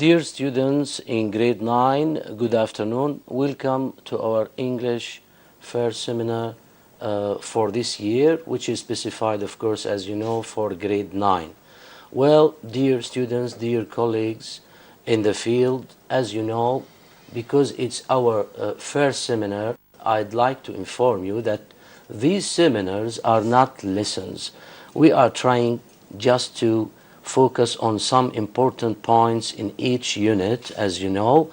Dear students in grade 9, good afternoon. Welcome to our English first seminar for this year, which is specified, of course, as you know, for grade 9. Well, dear students, dear colleagues in the field, as you know, because it's our first seminar, I'd like to inform you that these seminars are not lessons. We are trying just to focus on some important points in each unit. As you know,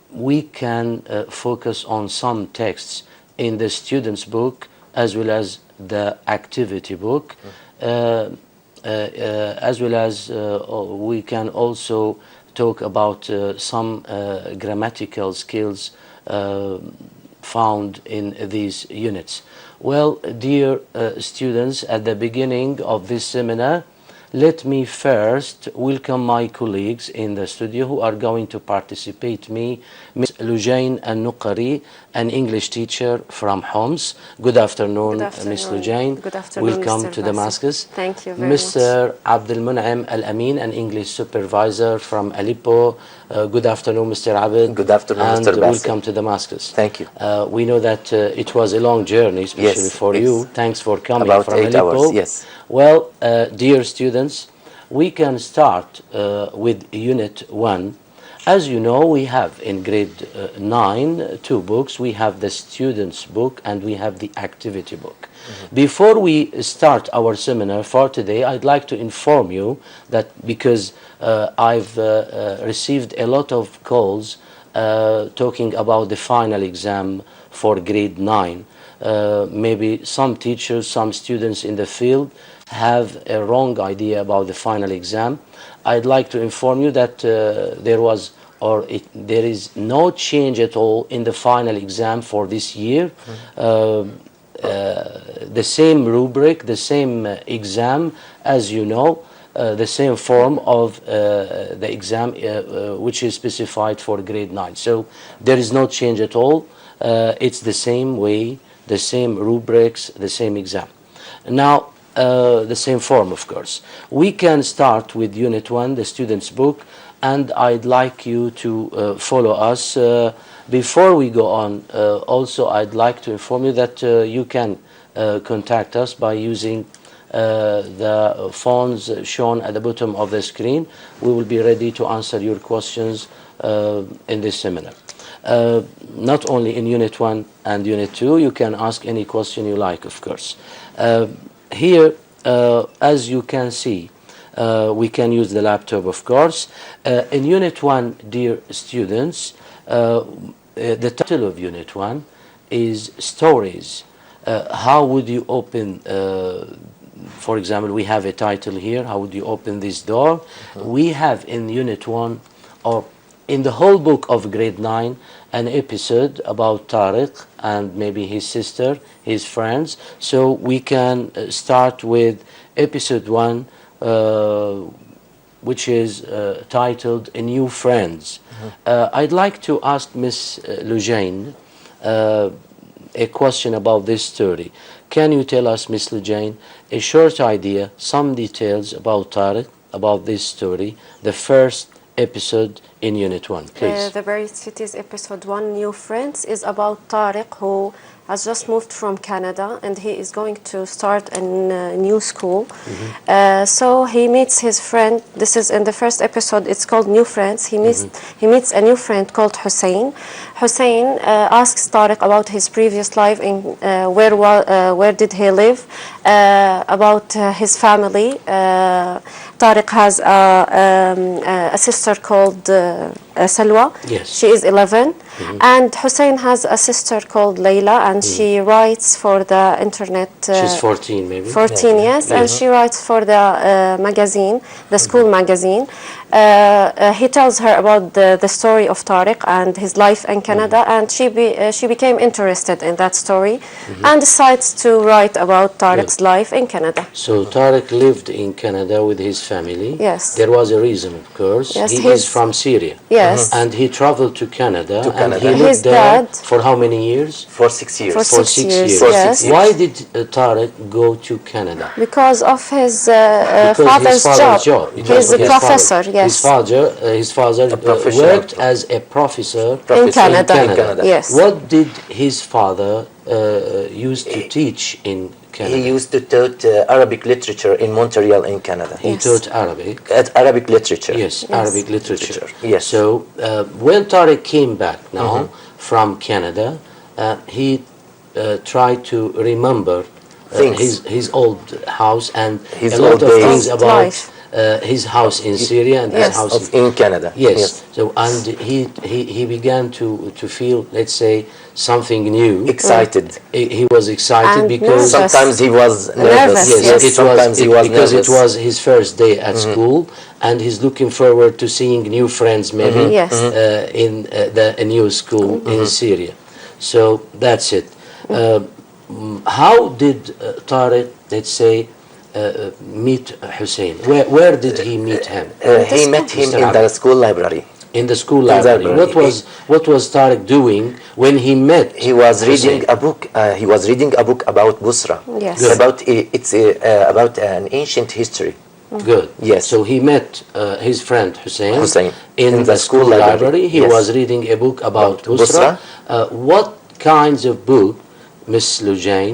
we can focus on some texts in the student's book as well as the activity book, as well as we can also talk about some grammatical skills found in these units. Well, dear students, at the beginning of this seminar, let me first welcome my colleagues in the studio who are going to participate me. Ms. Lujain Al-Nuqari, an English teacher from Homs. Good afternoon, Ms. Lujain. Good afternoon, welcome Mr. to Damascus. Thank you very much. Mr. Abdul Mun'im Al-Amin, an English supervisor from Aleppo. Good afternoon, Mr. Abid. Good afternoon, and Mr. Bassel. welcome to Damascus. Thank you. We know that it was a long journey, especially for you. Thanks for coming About from 8 Aleppo. hours, yes. Well, dear students, we can start with Unit 1. As you know, we have in grade 9 two books. We have the student's book and we have the activity book. Before we start our seminar for today, I'd like to inform you that because I've received a lot of calls talking about the final exam for grade 9. Maybe some teachers, some students in the field have a wrong idea about the final exam. I'd like to inform you that there is no change at all in the final exam for this year. The same rubric, the same exam, as you know, the same form of the exam which is specified for grade 9. So there is no change at all. It's the same way, the same rubrics, the same exam. Now, the same form, of course. We can start with Unit 1, the student's book, and I'd like you to follow us. Before we go on, also I'd like to inform you that you can contact us by using the phones shown at the bottom of the screen. We will be ready to answer your questions in this seminar. Not only in Unit 1 and Unit 2, you can ask any question you like, of course. Here, as you can see, we can use the laptop, of course. In Unit 1, dear students, the title of Unit 1 is Stories. How would you open, for example, we have a title here, how would you open this door? We have in Unit 1, or in the whole book of grade 9, an episode about Tariq and maybe his sister, his friends. So we can start with episode 1, which is titled New Friends. I'd like to ask Miss Lujain a question about this story. Can you tell us, Miss Lujain, a short idea, some details about Tariq, about this story, the first episode in Unit 1, please. The Buried Cities episode 1, New Friends, is about Tariq, who has just moved from Canada and he is going to start a new school. So he meets his friend. This is in the first episode. It's called New Friends. He meets a new friend called Hussein. Hussein asks Tariq about his previous life, in where did he live, about his family. Tariq has a sister called Salwa. Yes. She is 11. And Hussein has a sister called Layla, and she writes for the internet. She's 14, maybe. 14, yes, and she writes for the magazine, the school magazine. He tells her about the story of Tariq and his life in Canada, and she became interested in that story and decides to write about Tariq's life in Canada. So Tariq lived in Canada with his family. Yes. There was a reason, of course. Yes, he is from Syria. Yes. And he traveled to Canada. Canada. he lived His there dad- for how many years? For 6 years. For For 6 6 years, years. For yes. 6 years. Why did Tariq go to Canada? Because of his Because father's his father's job. Because He's of a his professor, father. yes. His father professional worked as a professor In Canada. in Canada. Yes. What did his father used to teach in Canada? He used to taught Arabic literature in Montreal in Canada. He Yes. taught Arabic. At Arabic literature. Yes, Arabic literature. Yes. So when Tariq came back now from Canada, he tried to remember Things. his old house and His a lot old of days. things Old about life. his house in Syria and his Yes. house In Canada. Yes. So and he began to feel, let's say, something new. Excited. He was excited And because nervous. Sometimes he was nervous. Nervous, yes, yes. it Sometimes was he was because nervous. it was his first day at school, and he's looking forward to seeing new friends maybe Yes. in a new school in Syria. So that's it. How did Tariq, let's say, meet Hussein? Where did he meet him? He met him Mr. in the Abed. school library. In the school the library. library. What was Tariq doing when he met? He was Hussein? reading a book. He was reading a book about Busra. Yes. Good. It's about an ancient history. Good. Yes. So he met his friend Hussein, Hussein in the school library. He Yes. was reading a book about Busra. Busra. What kinds of book, Miss Lujain,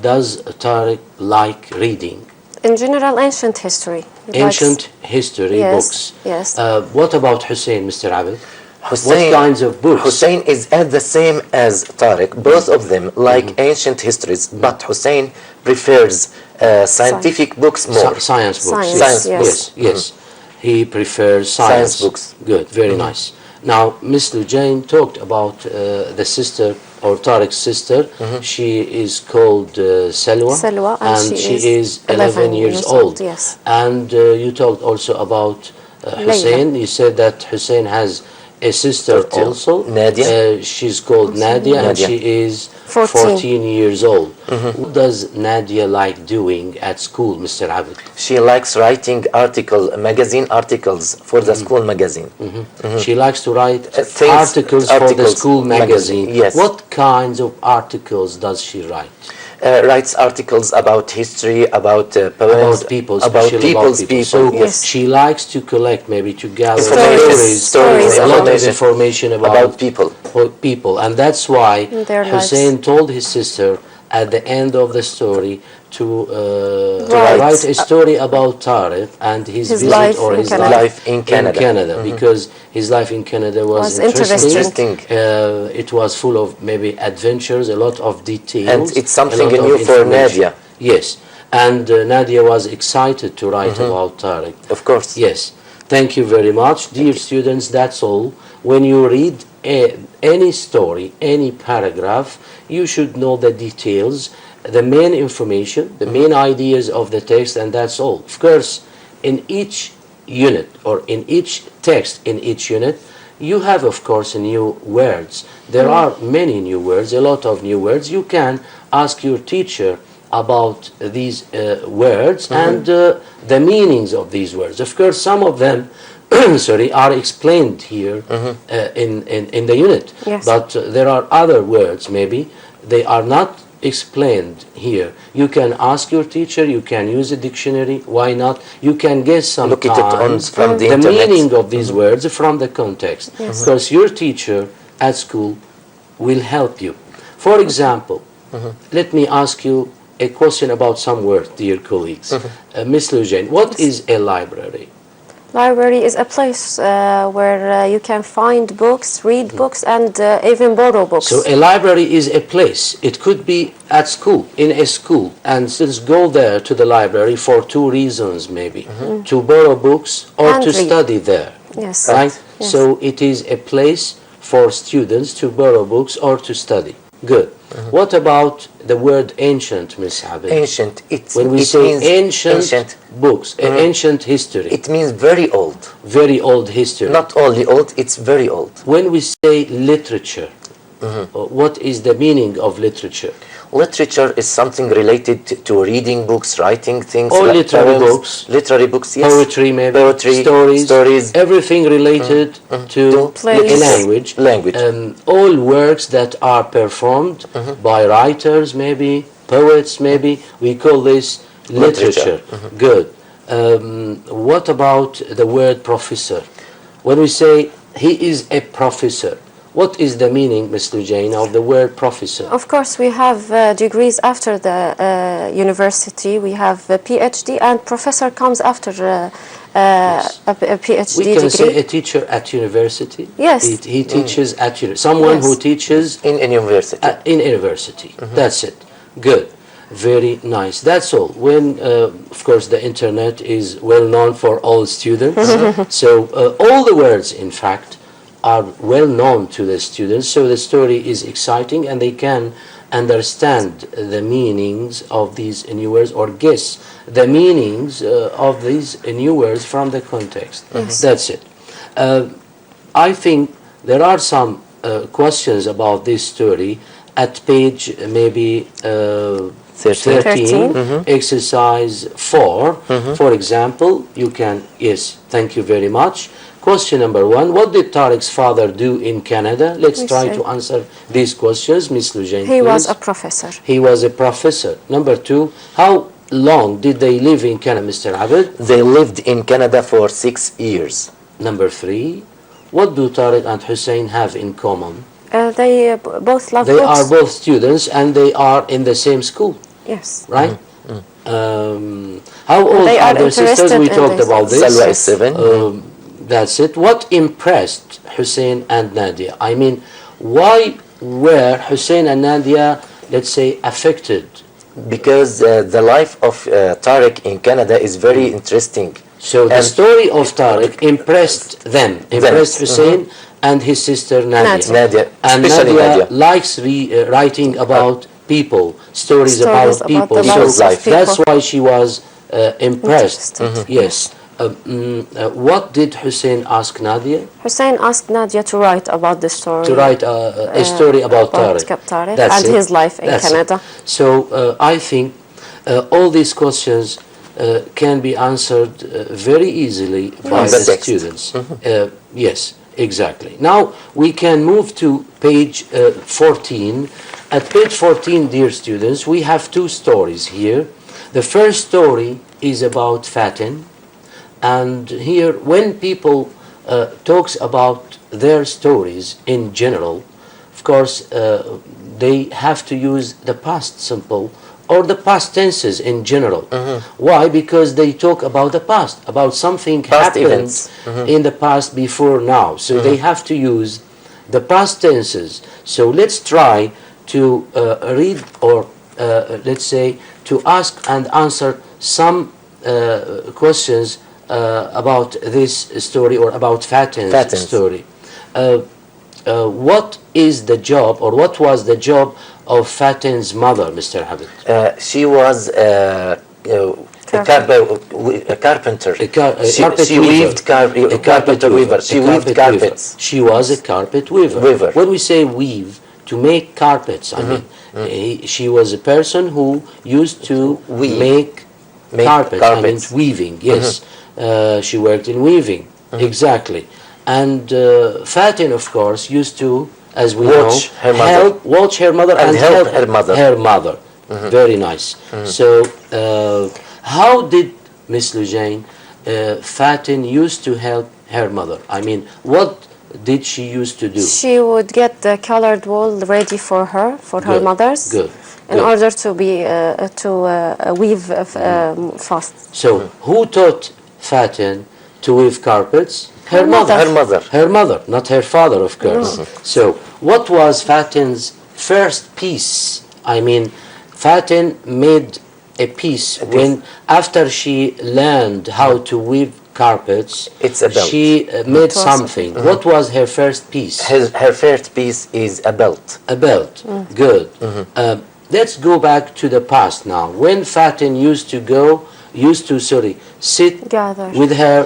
does Tariq like reading? In general, ancient history. He Ancient history Yes, books. yes. What about Hussein, Mr. Abed? Hussein, What kinds of books? Hussein is at the same as Tariq. Both of them like ancient histories, but Hussein prefers scientific books more. Science books. Science, yes. yes. Yes. He prefers science books. Good. Very nice. Now, Miss Lujain talked about the sister or Tariq's sister. She is called Salwa, Salwa, and she is is 11 years old. Yes. And you talked also about Hussein. You said that Hussein has a sister Sister, also. Nadia. She's called Nadia, and Nadia. she is 14. 14 years old. What does Nadia like doing at school, Mr. Abed? She likes writing magazine articles for the school magazine. She likes to write Things- articles for the articles, school magazine, magazine. yes. What kinds of articles does she write? Writes articles about history, about poems, About people, about especially people's about people. people. So Yes. she likes to collect, maybe to gather Information, stories, a lot of information information about people. people. And that's why Their Hussein lives. told his sister at the end of the story to Write. write a story about Tariq and his His visit life or in his Canada. Life in Canada. because his life in Canada was Was interesting. interesting. Interesting. It was full of maybe adventures, a lot of details. And it's something a lot of new for information. Nadia. Yes, and Nadia was excited to write about Tariq. Of course. Yes, thank you very much. Dear students, that's all. When you read any story, any paragraph, you should know the details, the main information, the main ideas of the text, and that's all. Of course, in each unit or in each text, in each unit, you have, of course, new words. There are many new words, a lot of new words. You can ask your teacher about these words and the meanings of these words. Of course, some of them are explained here in the unit. Yes. But there are other words, maybe, they are not explained here. You can ask your teacher, you can use a dictionary, why not? You can guess Look at it sometimes from the the internet. meaning of these words from the context. Because your teacher at school will help you. For example, let me ask you a question about some word, dear colleagues. Miss Lujain, what is a library? Library is a place where you can find books, read books, and even borrow books. So a library is a place. It could be at school, in a school, and students go there to the library for two reasons maybe, to borrow books or And to read. study there. Yes. Right? Yes. So it is a place for students to borrow books or to study. Good. What about the word ancient, Miss Habib? Ancient. When we it say means ancient books, ancient history, it means very old. very old history. Not only old, it's very old. When we say literature, What is the meaning of literature? Literature is something related to reading books, writing things. Or like literary poems, books. Literary books, yes. Poetry, maybe. Poetry, Stories. Everything related to Plays. a language. Language. All works that are performed by writers, maybe, poets, maybe. We call this literature. Good. What about the word professor? When we say he is a professor, what is the meaning, Ms. Lujaina, of the word professor? Of course, we have degrees after the university. We have a PhD, and professor comes after a PhD We can degree. say a teacher at university. Yes. He teaches at someone Yes. who teaches In a university. in university. That's it. Good. Very nice. That's all. When, of course, the internet is well known for all students. So all the words, in fact, are well known to the students. So the story is exciting, and they can understand the meanings of these new words, or guess the meanings of these new words from the context. That's it. I think there are some questions about this story at page maybe 13, exercise 4. For example, you can, yes, thank you very much. Question number 1, what did Tariq's father do in Canada? Let's try to answer these questions. Miss Lujain, He please. was a professor. He was a professor. Number 2, how long did they live in Canada, Mr. Abed? They lived in Canada for 6 years. Number 3, what do Tariq and Hussein have in common? They both love They books. are both students, and they are in the same school, Yes. right? How old They are are their sisters? interested We in talked this. about this. Salwa is 7. That's it. What impressed Hussein and Nadia? I mean, why were Hussein and Nadia, let's say, affected? Because the life of Tariq in Canada is very interesting. So the And- story of Tariq impressed them, impressed Hussein and his sister Nadia. Nadia, And especially Nadia Nadia. likes writing about people, stories about Stories about people. the So lives of that's people. why she was impressed. Interested. Yes. What did Hussein ask Nadia? Hussein asked Nadia to write about the story. To write a story about Tariq. Tariq That's and it. his life in That's it. Canada. So I think all these questions can be answered very easily by From the the text. students. Yes, exactly. Now we can move to page 14. At page 14, dear students, we have 2 stories here. The first story is about Fatin, and here when people talks about their stories in general, of course they have to use the past simple or the past tenses in general. Why? Because they talk about the past, about something Past happened events. in the past before now. So they have to use the past tenses. So let's try to read, or let's say to ask and answer some questions about this story, or about Fatin's story. What is the job, or what was the job of Fatin's mother, Mr. Habib? She was a carpenter. She weaved a carpet weaver. She weaved carpets. She was a carpet weaver. When we say weave, to make carpets, I mean, she was a person who used to make carpets. I mean, weaving, yes. She worked in weaving, exactly. And Fatin, of course, used to, as we know, watch her mother and help her mother. Very nice. So, how did Miss Lujain, Fatin used to help her mother? I mean, what did she used to do? She would get the colored wool ready for her mothers. Good. In order to be weave fast. So, who taught Fatin to weave carpets? Her mother. Her mother, not her father, of course. So, what was Fatin's first piece? I mean, Fatin made a piece when, after she learned how to weave carpets, it's a belt. She made something. What was her first piece? Her first piece is a belt. A belt. Good. Let's go back to the past now. When Fatin used to sit Gather. with her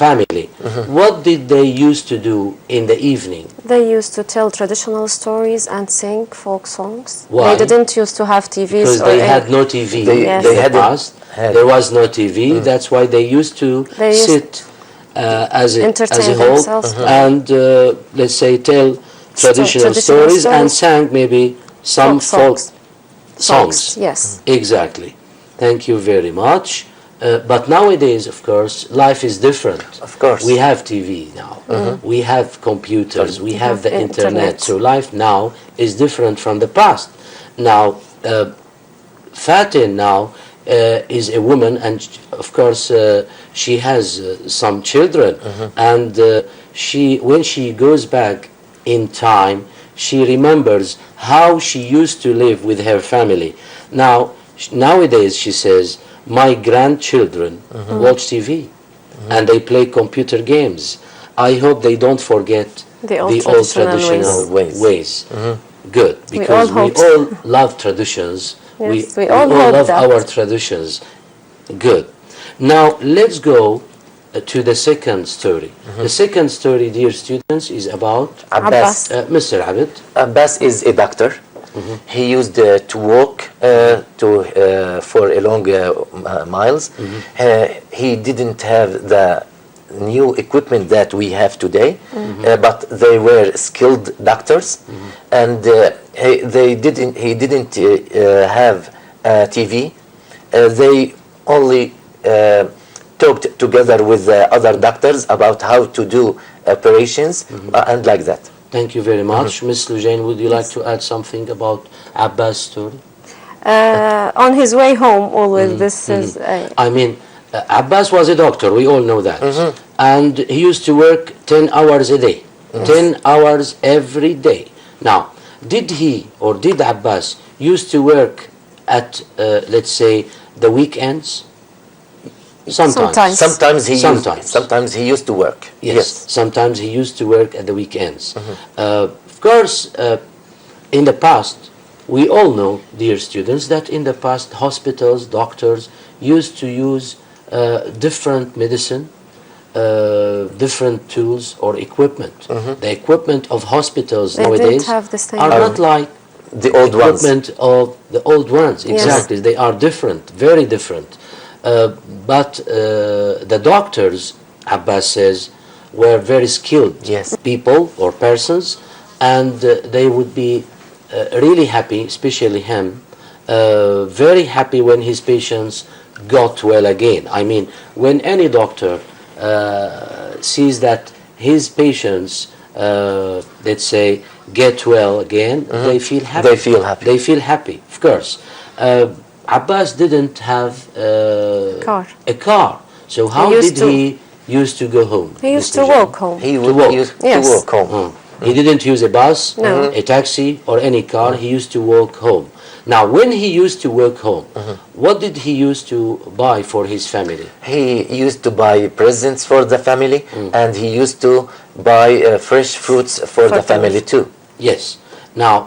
family, what did they used to do in the evening? They used to tell traditional stories and sing folk songs. Why? They didn't used to have TVs. Because they had no TV Yes. in the hadn't past. had- There was no TV. That's why they used to They used sit as entertain a whole themselves. and let's say tell traditional stories and sang maybe some folk songs. Yes. Exactly. Thank you very much. But nowadays, of course, life is different. Of course. We have TV now. We have computers. We have the internet. So life now is different from the past. Now, Fatin now is a woman, and of course, she has some children. And when she goes back in time, she remembers how she used to live with her family. Now, nowadays, she says, my grandchildren watch TV and they play computer games. I hope they don't forget The old traditional ways. ways. Good, because we hope all love traditions. Yes, we we all all hope love that. our traditions. Good. Now let's go to the second story. The second story, dear students, is about Abbas. Mr. Abid. Abbas is a doctor. He used to walk for a long miles. He didn't have the new equipment that we have today, but they were skilled doctors, and he didn't have TV. They only talked together with other doctors about how to do operations and like that. Thank you very much. Miss Lujain, would you like to add something about Abbas' story? On his way home, always this is. I mean, Abbas was a doctor, we all know that. And he used to work 10 hours a day, 10 hours every day. Now, did Abbas used to work at, let's say, the weekends? Sometimes. Sometimes he used to work. Yes, sometimes he used to work at the weekends. Of course, in the past, we all know, dear students, that in the past, hospitals, doctors used to use different medicine, different tools or equipment. The equipment of hospitals They nowadays didn't have the same are not like The old ones. equipment of the old ones. Exactly, they are different, very different. But the doctors, Abbas says, were very skilled people or persons, and they would be really happy, especially him, very happy when his patients got well again. I mean, when any doctor sees that his patients, let's say, get well again, they feel happy. They feel happy, of course. Abbas didn't have a car. So how did he used to go home? He used to walk home. He To walk. used to walk home. He didn't use a bus, No. a taxi, or any car. He used to walk home. Now, when he used to walk home, what did he used to buy for his family? He used to buy presents for the family, and he used to buy fresh fruits for the family too. Yes. Now,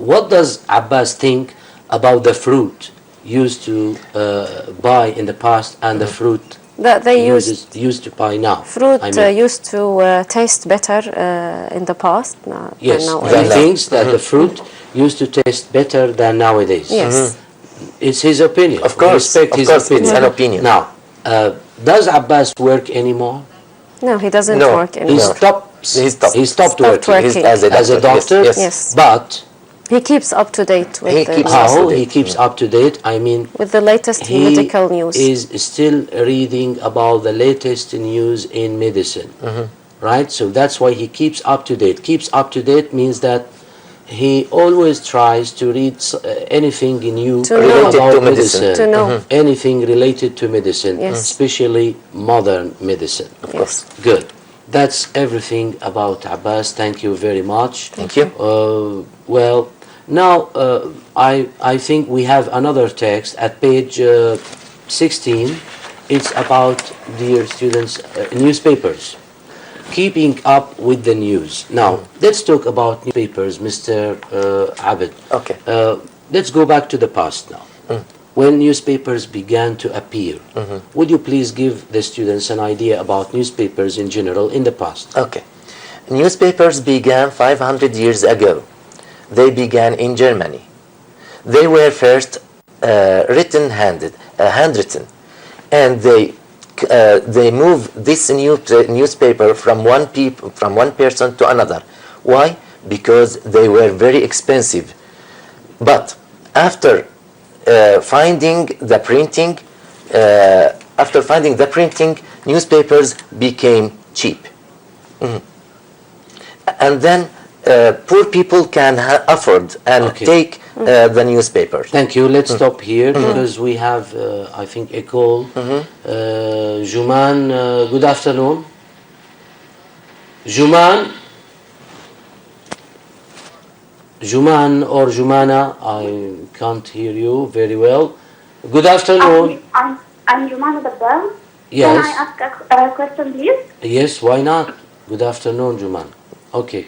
what does Abbas think about the fruit used to buy in the past and the fruit That they used to buy now? fruit I mean, used to taste better in the past. yes, than he nowadays. thinks that the fruit used to taste better than nowadays. Yes. It's his opinion. Of course, Respect his opinion. it's an opinion. Now, does Abbas work anymore? No, he doesn't No, work He anymore. He stopped working. working. As a doctor. Yes. Yes. But He keeps up to date with He the keeps news. up to how date. he keeps up to date? I mean, With the latest he medical news. is still reading about the latest news in medicine, right? So that's why he keeps up to date. Keeps up to date means that he always tries to read anything new To know. Related about to medicine. To know. anything related to medicine, Yes. especially modern medicine. Of course. Good. That's everything about Abbas. Thank you very much. Thank you. Well, now I think we have another text at page 16. It's about, dear students, newspapers. Keeping up with the news. Now, let's talk about newspapers, Mr. Abid. Okay. Let's go back to the past now. When newspapers began to appear, would you please give the students an idea about newspapers in general in the past? Okay. newspapers began 500 years ago. They began in Germany. They were first handwritten, and they moved this newspaper from one person to another. Why? Because they were very expensive. But after finding the printing, newspapers became cheap. And then poor people can afford and take the newspaper. Thank you. Let's stop here because we have, I think, a call. Juman, good afternoon. Juman or Jumana, I can't hear you very well. Good afternoon. I'm Jumana Dabbal. Yes. Can I ask a question, please? Yes, why not? Good afternoon, Juman. Okay.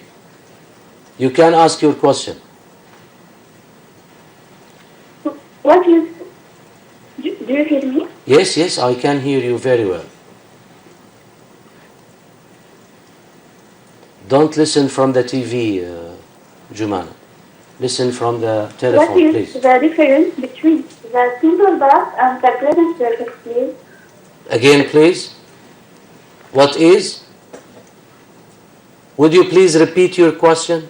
You can ask your question. What is... Do you hear me? Yes, I can hear you very well. Don't listen from the TV, Jumana. Listen from the telephone, What is please. the difference between the simple past and the present perfect, please? Again, please. What is? Would you please repeat your question?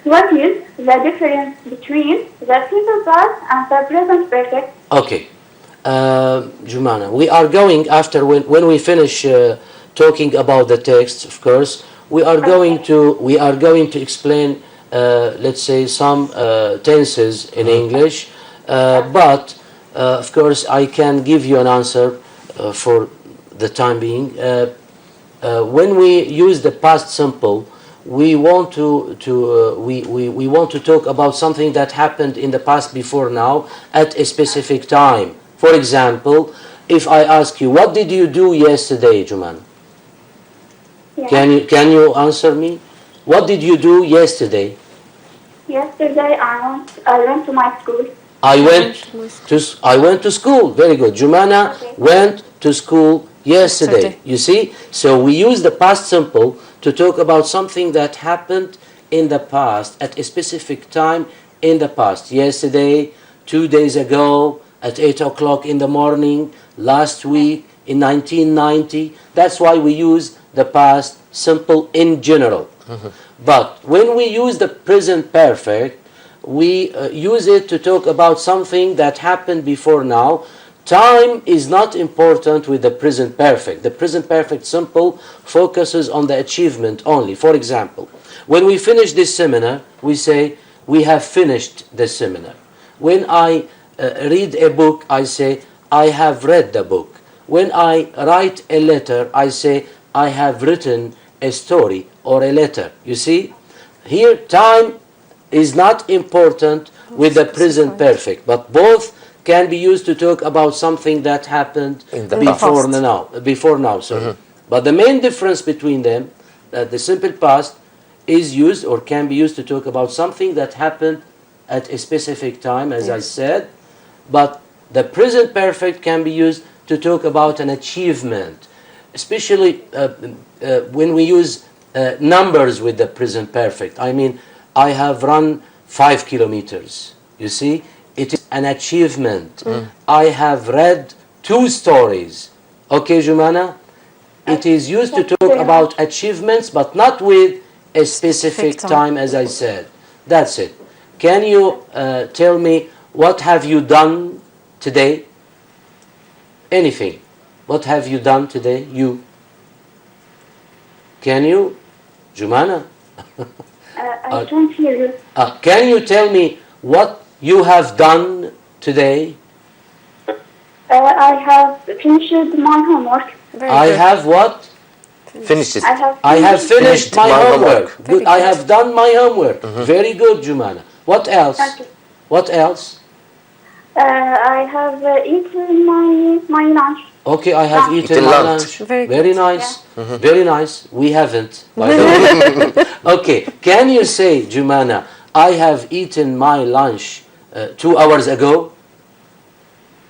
What is the difference between the simple past and the present perfect? Okay. Jumana, we are going after when we finish talking about the text, of course, we are going to explain let's say some tenses in English, but of course I can give you an answer for the time being. When we use the past simple, we want to talk about something that happened in the past before now at a specific time. For example, if I ask you, what did you do yesterday, Juman? Yeah. Can you answer me? What did you do yesterday? Yesterday I went to my school. I went to school. Very good. Jumana went to school yesterday. You see? So we use the past simple to talk about something that happened in the past at a specific time in the past. Yesterday, 2 days ago, at 8 o'clock in the morning, last week, in 1990. That's why we use the past simple in general. But when we use the present perfect, we use it to talk about something that happened before now. Time is not important with the present perfect. The present perfect simple focuses on the achievement only. For example, when we finish this seminar, we say, we have finished the seminar. When I read a book, I say, I have read the book. When I write a letter, I say, I have written a story or a letter. You see? Here, time is not important with the present perfect, but both can be used to talk about something that happened before now. But the main difference between them, that the simple past is used or can be used to talk about something that happened at a specific time, as I said, but the present perfect can be used to talk about an achievement, especially when we use numbers with the present perfect. I mean, I have run 5 kilometers. You see, it is an achievement. I have read 2 stories. Okay, Jumana? It is used to talk about achievements, but not with a specific time, as I said. That's it. Can you tell me, what have you done today? Anything. What have you done today? You. Can you? Jumana? I can't hear you. Can you tell me what you have done today? I have finished my homework. I have what? Finished it. I have finished my homework. Good. I good. have done my homework. Very good, Jumana. What else? Thank you. What else? I have eaten my lunch. Okay, I have eaten Eaten my lunch. lunch. Very Very good. nice. Very nice. We haven't, by the way. Okay, can you say, Jumana, I have eaten my lunch 2 hours ago?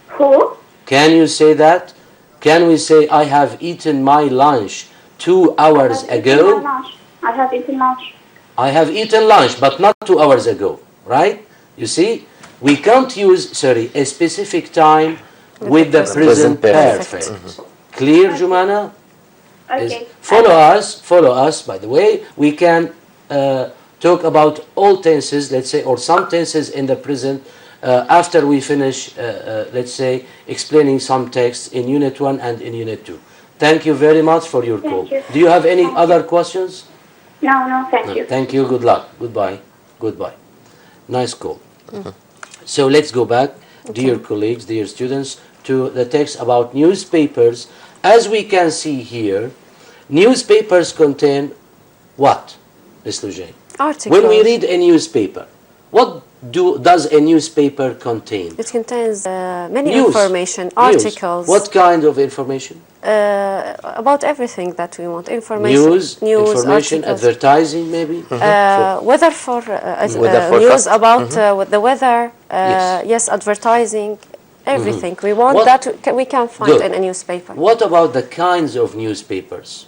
Who? Can you say that? Can we say, I have eaten my lunch 2 hours I have eaten my ago? lunch. I have eaten lunch. I have eaten lunch, but not 2 hours ago, right? You see, we can't use, sorry, a specific time with the present perfect. Clear, Jumana? Okay. Follow us, by the way. We can talk about all tenses, let's say, or some tenses in the present after we finish, let's say, explaining some texts in Unit 1 and in Unit 2. Thank you very much for your call. you. Do you have any other questions? No, thank you. Thank you. Good luck. Goodbye. Nice call. So let's go back, dear colleagues, dear students, to the text about newspapers. As we can see here, newspapers contain what, Ms. Lujain? Articles. When we read a newspaper, what does a newspaper contain? It contains many News. information, articles. What kind of information? About everything that we want. Information. News, information, articles. advertising maybe? Weather for Weather news forecast. about with the weather. Yes. Yes, advertising. Everything we want What- that we can find Good. in a newspaper. What about the kinds of newspapers?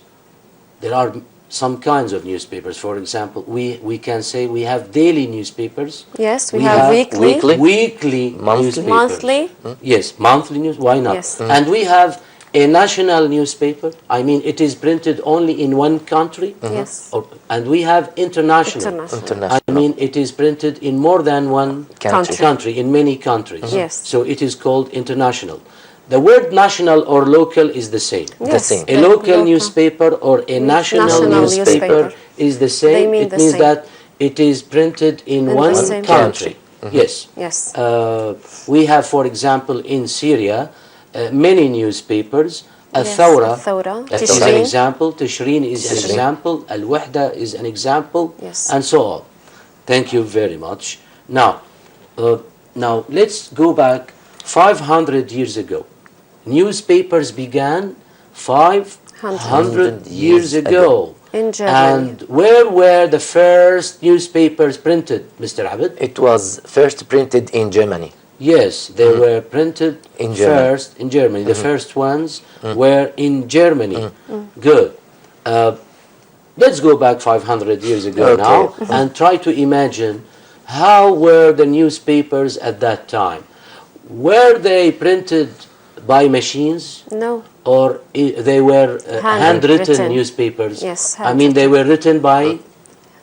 There are some kinds of newspapers. For example, we can say we have daily newspapers. Yes, we have weekly, weekly Monthly. newspapers. monthly. Yes, monthly news. Why not? Yes. And we have a national newspaper. I mean, it is printed only in one country. Yes, And we have international. international. I mean, it is printed in more than one Country. in many countries. Yes. So it is called international. The word national or local is the same. Yes, same. A local newspaper or a national newspaper is the same. They mean It the means same. that it is printed in In one the same country. Yes. Yes. We have, for example, in Syria, many newspapers. Yes, Al-Thawra Al-Thawra, is an Tishreen. example. Tishreen is an Tishreen. example. Al-Wahda is an example. Yes. And so on. Thank you very much. Now let's go back 500 years ago. Newspapers began 500 years ago. In Germany. And where were the first newspapers printed, Mr. Abed? It was first printed in Germany. Yes, they were printed In Germany. first in Germany. The first ones were in Germany. Good. Let's go back 500 years ago Okay. now and try to imagine how were the newspapers at that time. Were they printed by machines No. or they were handwritten Handwritten. newspapers? Yes, I mean, they were written by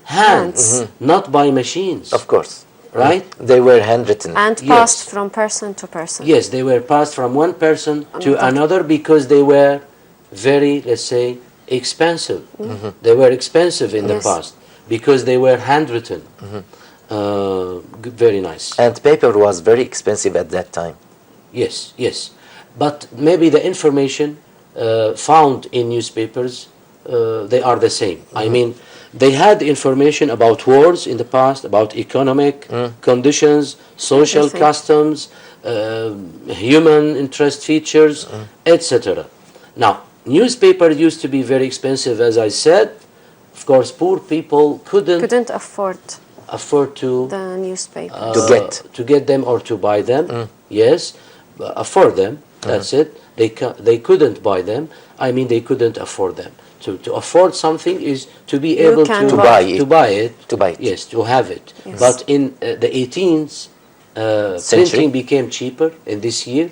hands, Hands. not by machines, Of course. right? They were handwritten. And Yes. passed from person to person. Yes, they were passed from one person to another because they were very, let's say, expensive. They were expensive in the Yes. past because they were handwritten. Very nice. And paper was very expensive at that time. Yes, yes. But maybe the information found in newspapers, they are the same. I mean, they had information about wars in the past, about economic conditions, social Everything. customs, human interest features, etc. Now, newspapers used to be very expensive, as I said. Of course, poor people couldn't afford to the newspaper. To get. them or to buy them. Yes, afford them. That's it. They couldn't buy them. I mean, they couldn't afford them. To afford something is to be You able can to buy to buy it. To buy it. Yes, to have it. Yes. But in the 18th printing became cheaper in this year,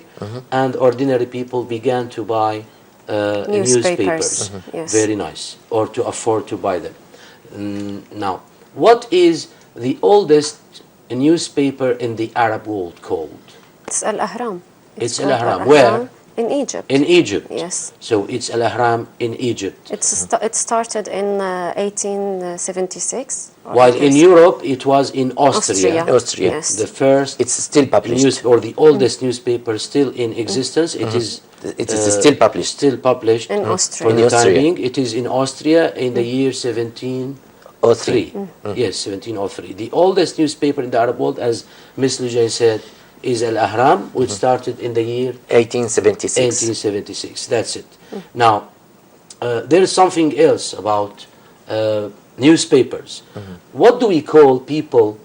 and ordinary people began to buy newspapers. Yes. Very nice, or to afford to buy them. Now, what is the oldest newspaper in the Arab world called? It's Al-Ahram. It's called Al-Ahram. Where? Al-Ahram in Egypt. In Egypt. Yes. So it's Al-Ahram in Egypt. It started in 1876. or While in yes. Europe, it was in Austria. Austria. Yes. The first It's still published. or the oldest newspaper still in existence. It is It is still published. Still published In for Austria. the In time Austria. being. It is in Austria in the year 1703. Yes, 1703. The oldest newspaper in the Arab world, as Ms. Lujain said, is Al-Ahram, which started in the year 1876. 1876. That's it. Now, there is something else about newspapers. What do we call people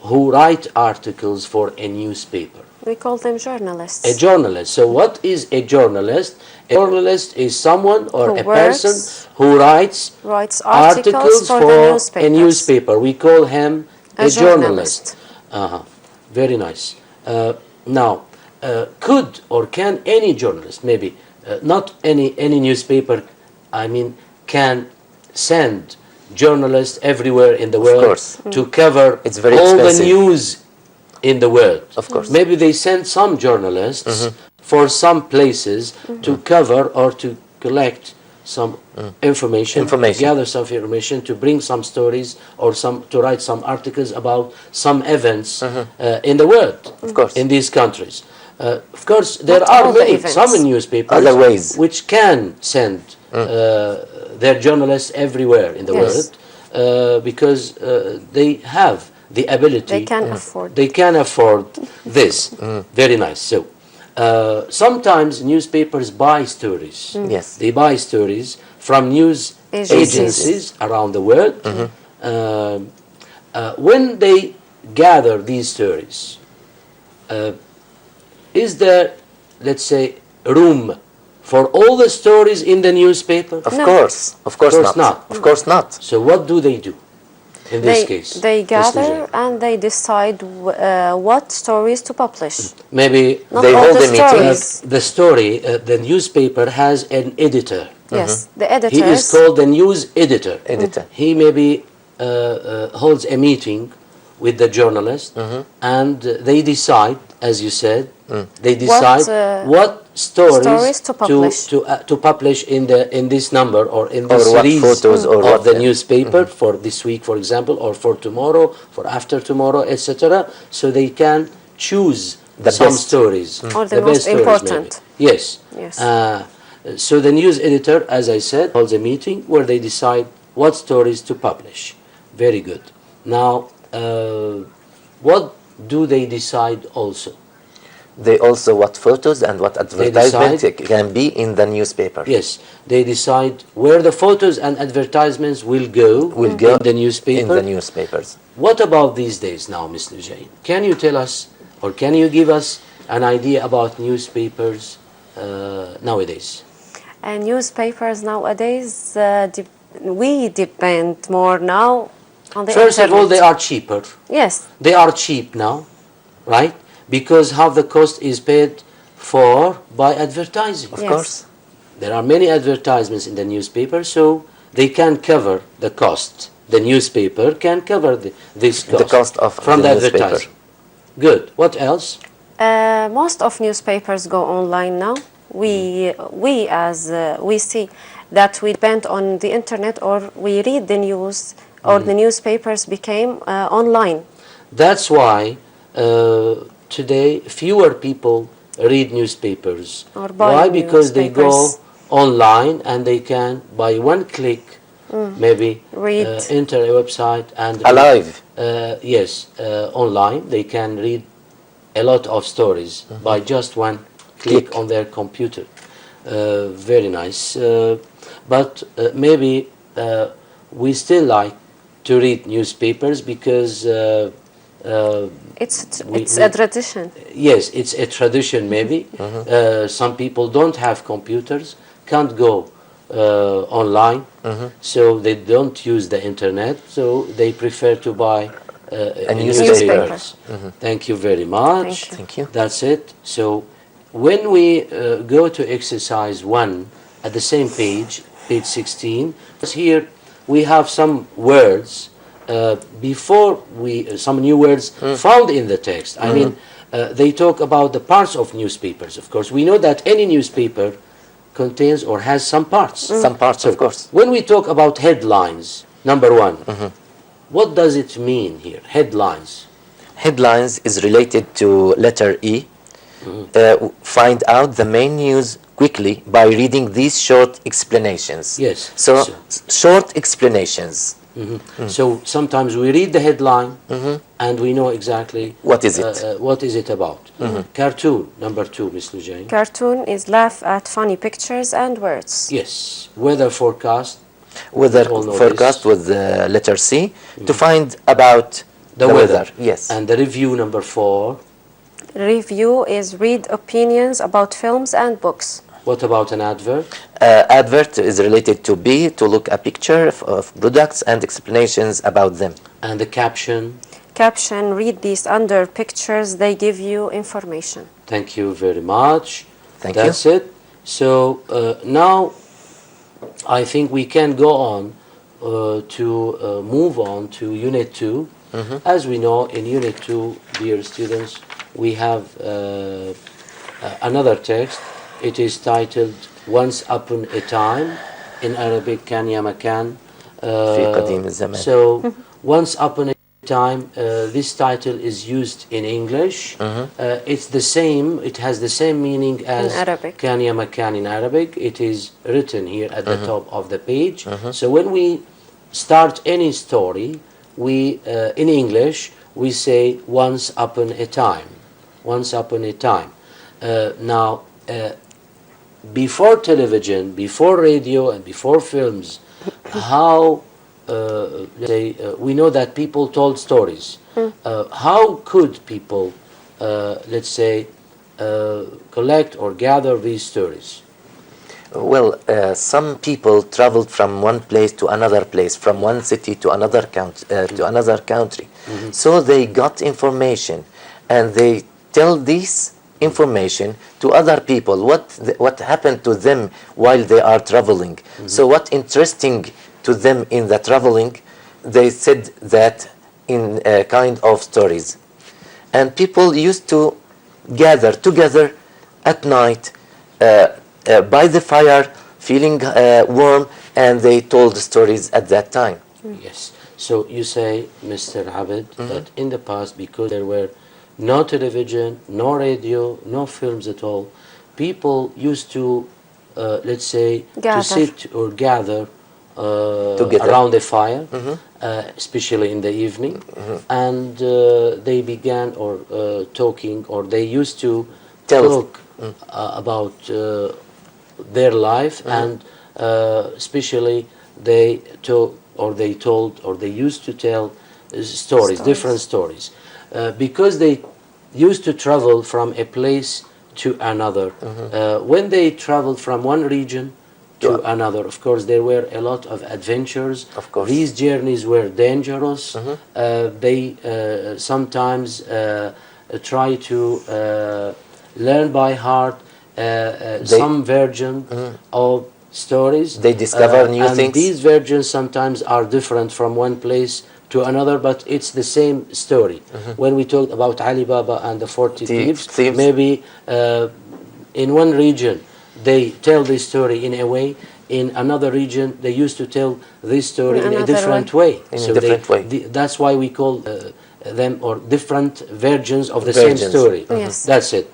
who write articles for a newspaper? We call them journalists. A journalist. So what is a journalist? A journalist is someone or Who a person works, who writes articles for the a newspaper. We call him a journalist. Very nice. Now, could or can any journalist, maybe not any newspaper, I mean, can send journalists everywhere in the world course. to cover It's very all expensive. the news in the world. Of course. Maybe they send some journalists for some places to cover or to collect some information, gather some information, to bring some stories or to write some articles about some events in the world, Of course. in these countries. Of course, there Not are all the many, events. some newspapers Other ways. which can send their journalists everywhere in the Yes. world because they have the ability. They can afford. They can afford this. Very nice. So sometimes newspapers buy stories. Yes. They buy stories from news agencies around the world. When they gather these stories, is there, let's say, room for all the stories in the newspaper? Of No. course. Of course Of course not. not. Of course not. So what do they do in this case? They Mr. gather Jane? and they decide what stories to publish. Maybe Not They all hold the a meeting. stories. the story, the newspaper has an editor. Yes, the He editors. is called the news editor. Editor. He maybe holds a meeting with the journalist, and they decide, as you said, they decide what stories to publish. to publish in this number or in this Or what series photos or of what the newspaper for this week, for example, or for tomorrow, for after tomorrow, etc. So they can choose The some best. stories, Or the most best stories, important. maybe. Yes. Yes. So the news editor, as I said, holds a meeting where they decide what stories to publish. Very good. Now, what do they decide also? They also what photos and what advertisements decide- can be in the newspaper. Yes, they decide where the photos and advertisements will go Will go in the newspaper. In the newspapers. What about these days now, Ms. Lujain? Can you tell us, or can you give us an idea about newspapers nowadays? And newspapers nowadays, we depend more now on the First of all, internet. they are cheaper. Yes, They are cheap now, right? Because half the cost is paid for by advertising. Of Yes. course. There are many advertisements in the newspaper, so they can cover the cost. The newspaper can cover this cost, The cost of from the the newspaper. advertising. Good. What else? most of newspapers go online now. We see that we depend on the internet, or we read the news, or the newspapers became online. That's why today fewer people read newspapers. Or buy Why? Because they go newspapers. online and they can, by one click, maybe Read. enter a website and Alive. yes, online they can read a lot of stories by just one click on their computer. Very nice. But maybe we still like to read newspapers because It's a tradition. yes, it's a tradition maybe. Some people don't have computers, can't go online, so they don't use the internet, so they prefer to buy newspapers. Thank you very much. Thank you. Thank you. That's it. So when we go to exercise 1 at the same page 16, here we have some words before some new words found in the text. I mean, they talk about the parts of newspapers. Of course, we know that any newspaper contains or has some parts. Some parts, of course. When we talk about headlines, number 1, what does it mean here? Headlines. Headlines is related to letter E. Find out the main news quickly by reading these short explanations. Yes. So short explanations. So sometimes we read the headline and we know exactly What is it? What is it about? Cartoon, number 2, Ms. Lujain. Cartoon is laugh at funny pictures and words. Yes. Weather forecast. Weather all know forecast this. with the letter C to find about The weather. Yes. And the review, number 4. Review is read opinions about films and books. What about an advert? Advert is related to B, to look a picture of products and explanations about them. And the caption? Caption, read these under pictures, they give you information. Thank you very much. Thank That's you. it. So now I think we can go on to move on to Unit 2. As we know, in Unit 2, dear students, we have another text. It is titled Once Upon a Time. In Arabic, كان يا مكان. في قديم الزمان. So, Once Upon a Time, this title is used in English. It's the same, it has the same meaning as Arabic. كان يا مكان in Arabic. It is written here at the top of the page. So when we start any story, we in English, we say once upon a time. Once upon a time. Now, before television, before radio, and before films, how we know that people told stories. How could people, let's say, collect or gather these stories? Well, some people traveled from one place to another place, from one city to another country. So they got information, and they tell this information to other people. What happened to them while they are traveling? So what interesting to them in the traveling? They said that in a kind of stories, and people used to gather together at night. By the fire, feeling warm, and they told stories at that time. Yes. So you say, Mr. Abed, that in the past, because there were no television, no radio, no films at all, people used to, let's say, Gather. to sit or gather Together. around a fire, especially in the evening, and they began or talking, or they used to talk about their life, and especially they told or they used to tell stories, different stories, because they used to travel from a place to another. When they traveled from one region to another, of course, there were a lot of adventures. Of course. These journeys were dangerous. They sometimes try to learn by heart some version of stories. They discover new and things. These versions sometimes are different from one place to another, but it's the same story. When we talked about Ali Baba and the 40 thieves, maybe in one region they tell this story in a way, in another region they used to tell this story in a different way. That's why we call them, or different versions of the same story. Yes. That's it.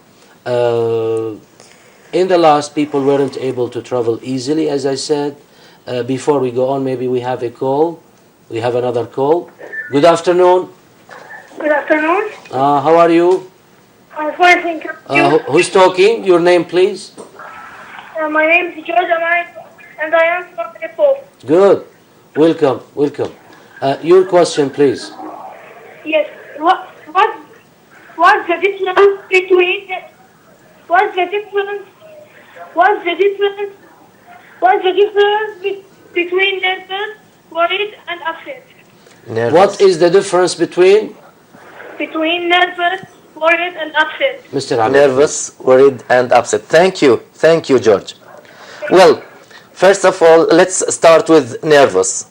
In the last, people weren't able to travel easily, as I said. Before we go on, maybe we have a call. We have another call. Good afternoon. Good afternoon. How are you? I'm fine, thank you. Who's talking? Your name, please. My name is George, and I am from Nepal. Good. Welcome. Welcome. Your question, please. Yes. What's the difference between nervous, worried, and upset? What is the difference between nervous, worried, and upset? Mr. Abed? Nervous, worried, and upset. Thank you, George. Well, first of all, let's start with nervous.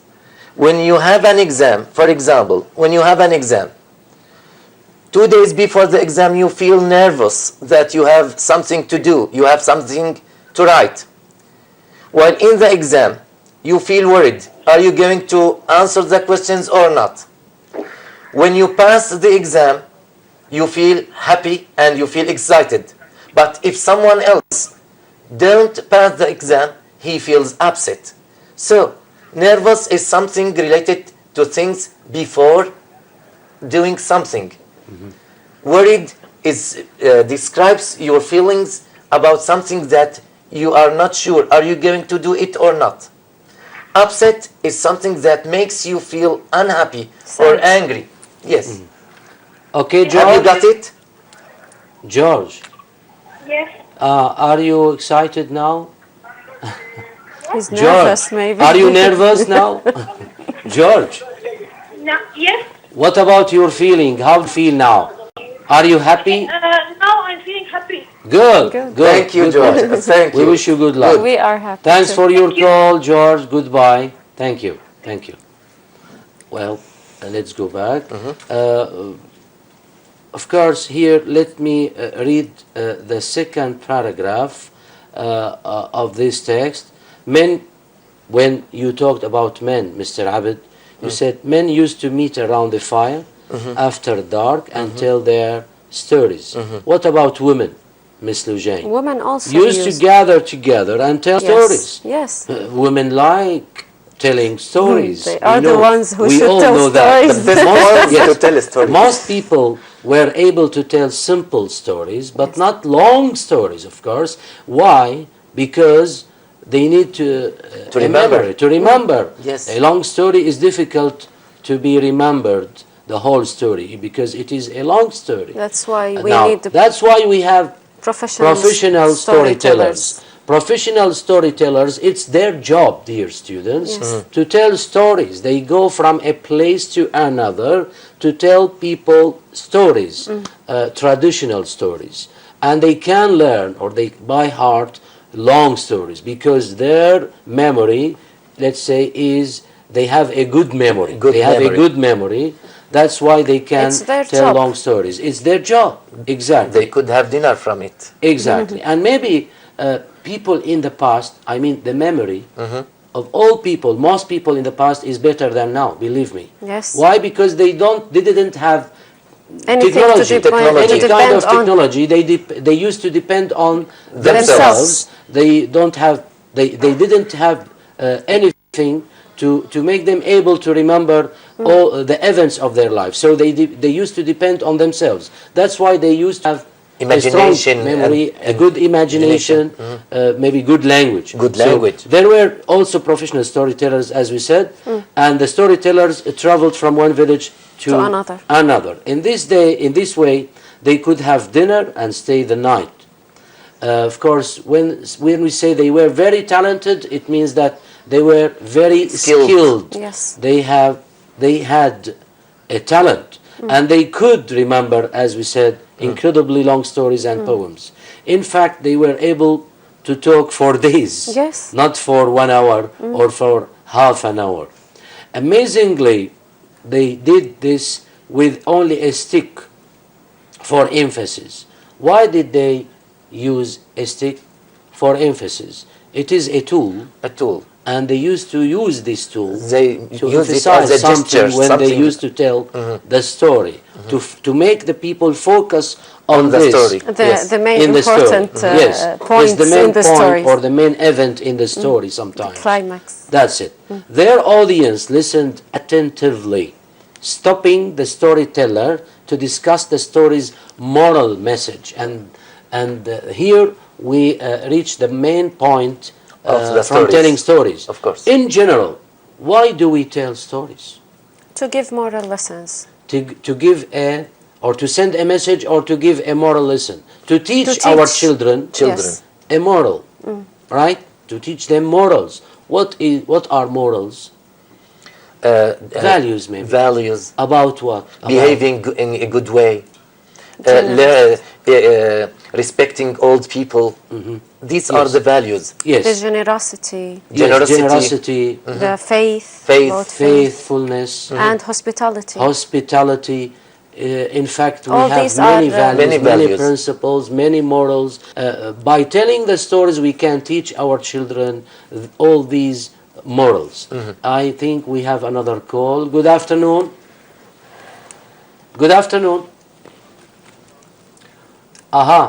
When you have an exam, for example, when you have an exam, 2 days before the exam, you feel nervous that you have something to do, you have something to write. While in the exam, you feel worried. Are you going to answer the questions or not? When you pass the exam, you feel happy and you feel excited. But if someone else don't pass the exam, he feels upset. So, nervous is something related to things before doing something. Worried describes your feelings about something that you are not sure, are you going to do it or not? Upset is something that makes you feel unhappy or angry. Yes. Okay, Have you George? got it? George, Yes. are you excited now? He's George, nervous, maybe. are you nervous now? George, No. Yes. what about your feeling? How do you feel now? Are you happy? Now I'm feeling happy. Good. Good. Thank you, Good. George. Thank We you. wish you good luck. We are happy. Thanks too. for your Thank you. call, George. Goodbye. Thank you. Thank you. Well, let's go back. Of course, here, let me read the second paragraph of this text. Men, when you talked about men, Mr. Abid, you said men used to meet around the fire after dark and tell their stories. What about women, Miss Lujain? Women also Used to gather together and tell stories. Yes. Women like telling stories. They are We the know- ones who we should all tell know that. stories. The best part is to tell a story. Most people were able to tell simple stories, but not long stories, of course. Why? Because they need to remember. memory, to remember. Yes. A long story is difficult to be remembered, the whole story, because it is a long story. That's why we Now, need the that's why we have professional storytellers. Professional storytellers, it's their job, dear students, to tell stories. They go from a place to another to tell people stories, traditional stories. And they can learn, or they by heart, long stories, because their memory, let's say, is they have a good memory. Good they have memory. a good memory. That's why they can It's their tell job. long stories. It's their job. Exactly. They could have dinner from it. Exactly. And maybe people in the past, I mean the memory of all people, most people in the past is better than now, believe me. Yes. Why? Because they didn't have anything technology, to depend, technology. any to kind depend of on technology. They used to depend on Themselves. They don't have. They didn't have anything to make them able to remember all the events of their life. So they used to depend on themselves. That's why they used to have Imagination a strong memory, and a good imagination, maybe good language. Good So language. there were also professional storytellers, as we said, and the storytellers traveled from one village to another. In this way, they could have dinner and stay the night. Of course, when we say they were very talented, it means that they were very skilled. Yes. They had a talent, and they could remember, as we said, incredibly long stories and poems. In fact, they were able to talk for days, Yes. not for 1 hour or for half an hour. Amazingly, they did this with only a stick for emphasis. Why did they use a stick for emphasis? It is a tool, A tool. and they used to use this tool They to use it emphasize as a something gesture, when they something- used to tell the story, to make the people focus on the this. story. The main in the story. important Yes. points Yes, the main in the point story. or the main event in the story sometimes. Climax. That's it. Their audience listened attentively, stopping the storyteller to discuss the story's moral message. And here we reach the main point Of the from stories. telling stories. Of course. In general, why do we tell stories? To give moral lessons. To give or to send a message, or to give a moral lesson. To teach our children Yes. a moral, right? To teach them morals. What are morals? Values, maybe. Values. About what? Behaving in a good way. Respecting old people. These are the values. Yes. The generosity, Generosity, the faith, Faith. both faithfulness, and hospitality. hospitality. In fact, we All have these many are, values, Many many values. principles, many morals. By telling the stories, we can teach our children all these morals. I think we have another call. Good afternoon. Good afternoon. Aha,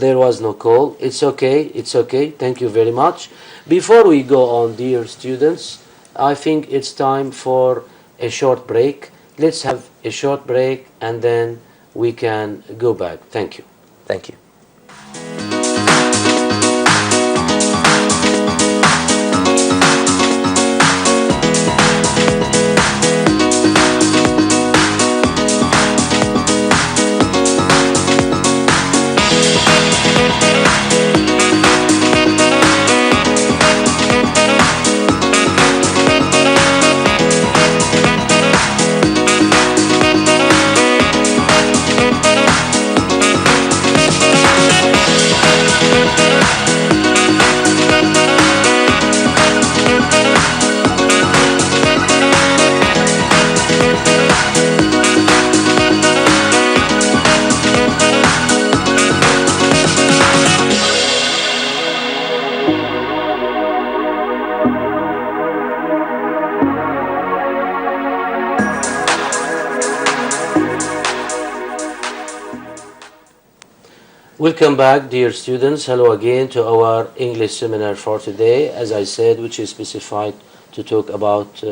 there was no call. It's okay, it's okay. Thank you very much. Before we go on, dear students, I think it's time for a short break. Let's have a short break and then we can go back. Thank you. Thank you. Welcome back, dear students. Hello again to our English seminar for today, as I said, which is specified to talk about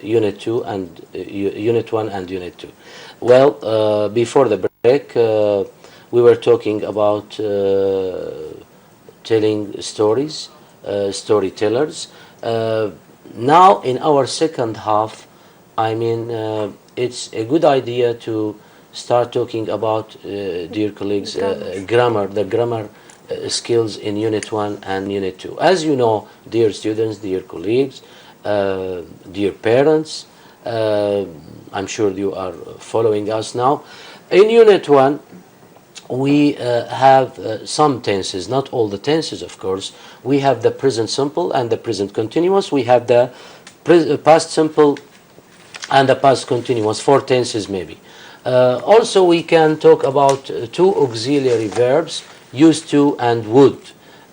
Unit 2 and Unit 1 and Unit 2. Well, before the break, we were talking about telling stories, storytellers. Now, in our second half, I mean, it's a good idea to start talking about, dear colleagues, grammar, the grammar skills in Unit 1 and Unit 2. As you know, dear students, dear colleagues, dear parents, I'm sure you are following us now. In Unit 1, we have some tenses, not all the tenses, of course. We have the present simple and the present continuous. We have the past simple and the past continuous, 4 tenses maybe. Also, we can talk about 2 auxiliary verbs, used to and would.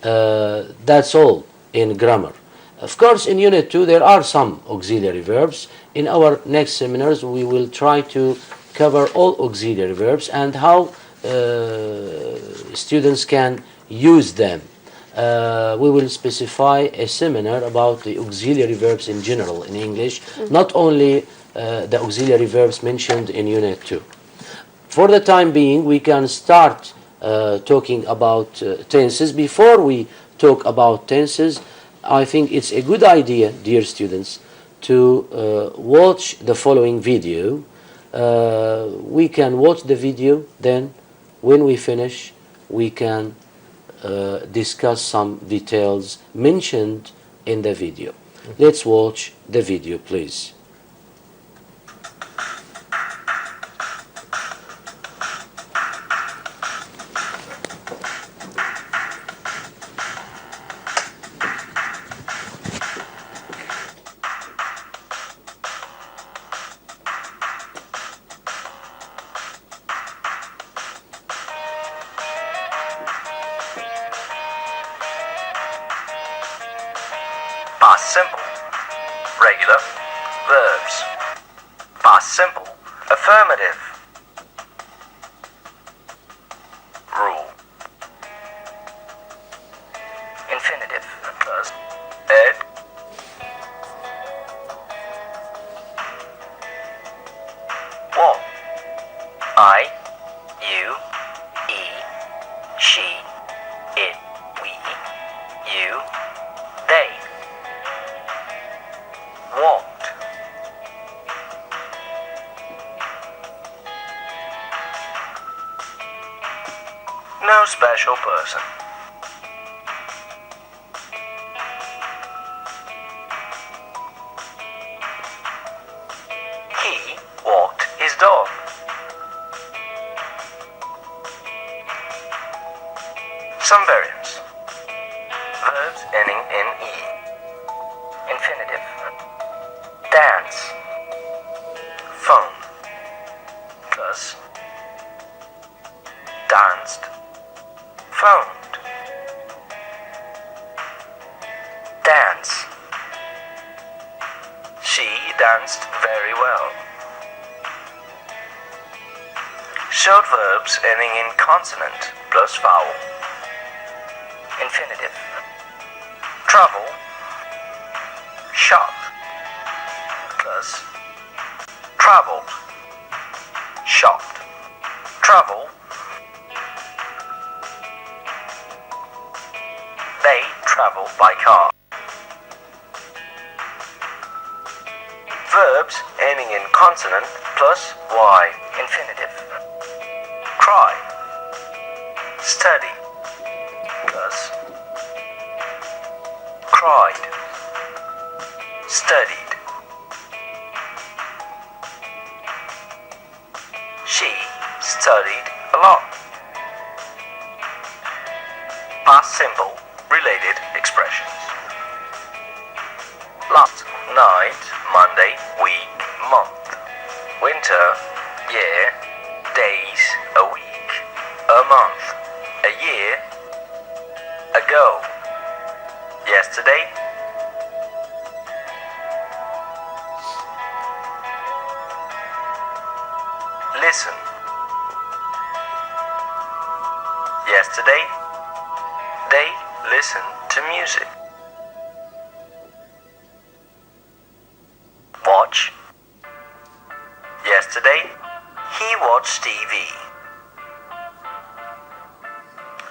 That's all in grammar. Of course, in Unit 2, there are some auxiliary verbs. In our next seminars, we will try to cover all auxiliary verbs and how students can use them. We will specify a seminar about the auxiliary verbs in general in English, not only the auxiliary verbs mentioned in Unit 2. For the time being, we can start talking about tenses. Before we talk about tenses, I think it's a good idea, dear students, to watch the following video. We can watch the video, then when we finish, we can discuss some details mentioned in the video. Let's watch the video, please. Past simple, regular, verbs. Past simple, affirmative. Rule. Infinitive, plus, ed. What? I, you, he, she, it, we, you, they. Walked. No special person. He walked his dog. Some variants. Verbs ending in E. Infinitive. Dance. Phone. Plus. Danced. Phoned. Dance. She danced very well. Short verbs ending in consonant plus vowel. Infinitive. Travel. Shop. Plus traveled, shopped, travel. They travel by car. Verbs ending in consonant plus y. Infinitive. Cry. Study. Plus cried. Studied. She studied a lot. Past simple related expressions. Last night, Monday, week, month. Winter, year, days, a week, a month, a year, ago, yesterday. Listen. Yesterday, they listened to music. Watch. Yesterday, he watched TV.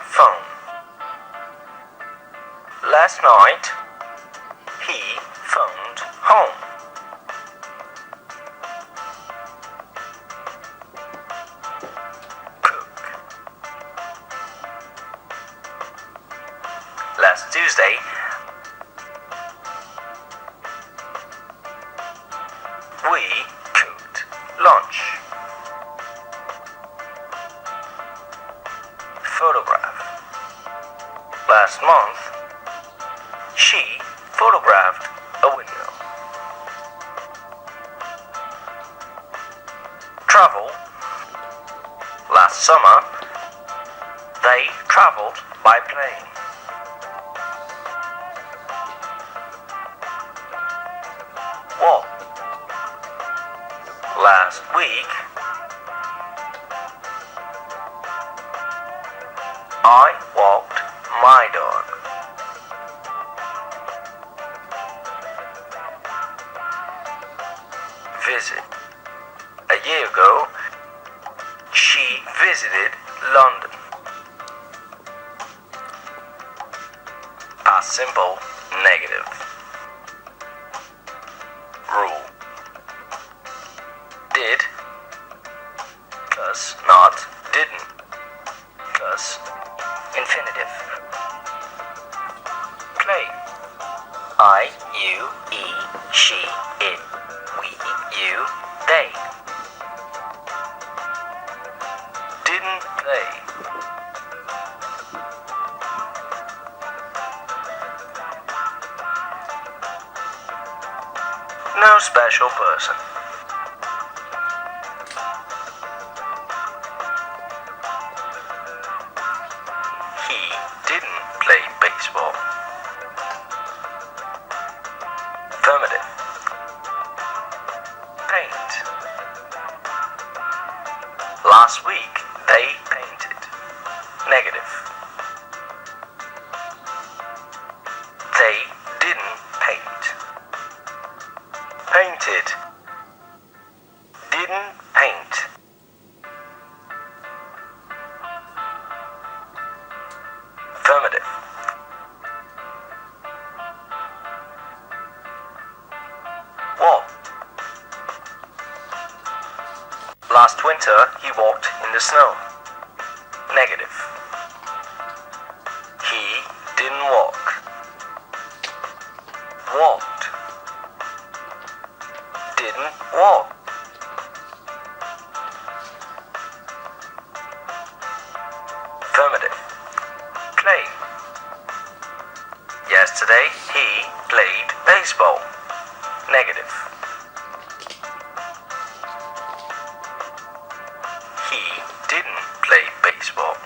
Phone. Last night, he phoned home. Cook. Last Tuesday, we cooked lunch. Photograph. Last month, she photographed a window. Travel. Last summer, they traveled by plane. Walk. Last week, I walked my dog. Visit. A year ago, she visited London. Past simple, negative. Rule. Did plus not didn't plus infinitive. Play. I, you, he, she, it, we, you, they. Didn't play. No special person. He didn't play baseball. Affirmative. Paint. Last week they painted. Negative. They didn't paint. Painted. Didn't paint. Affirmative. Walk. Last winter he walked in the snow. Negative. He didn't walk. Walked. Didn't walk. Affirmative. Play. Yesterday he played baseball. Negative. He didn't play baseball.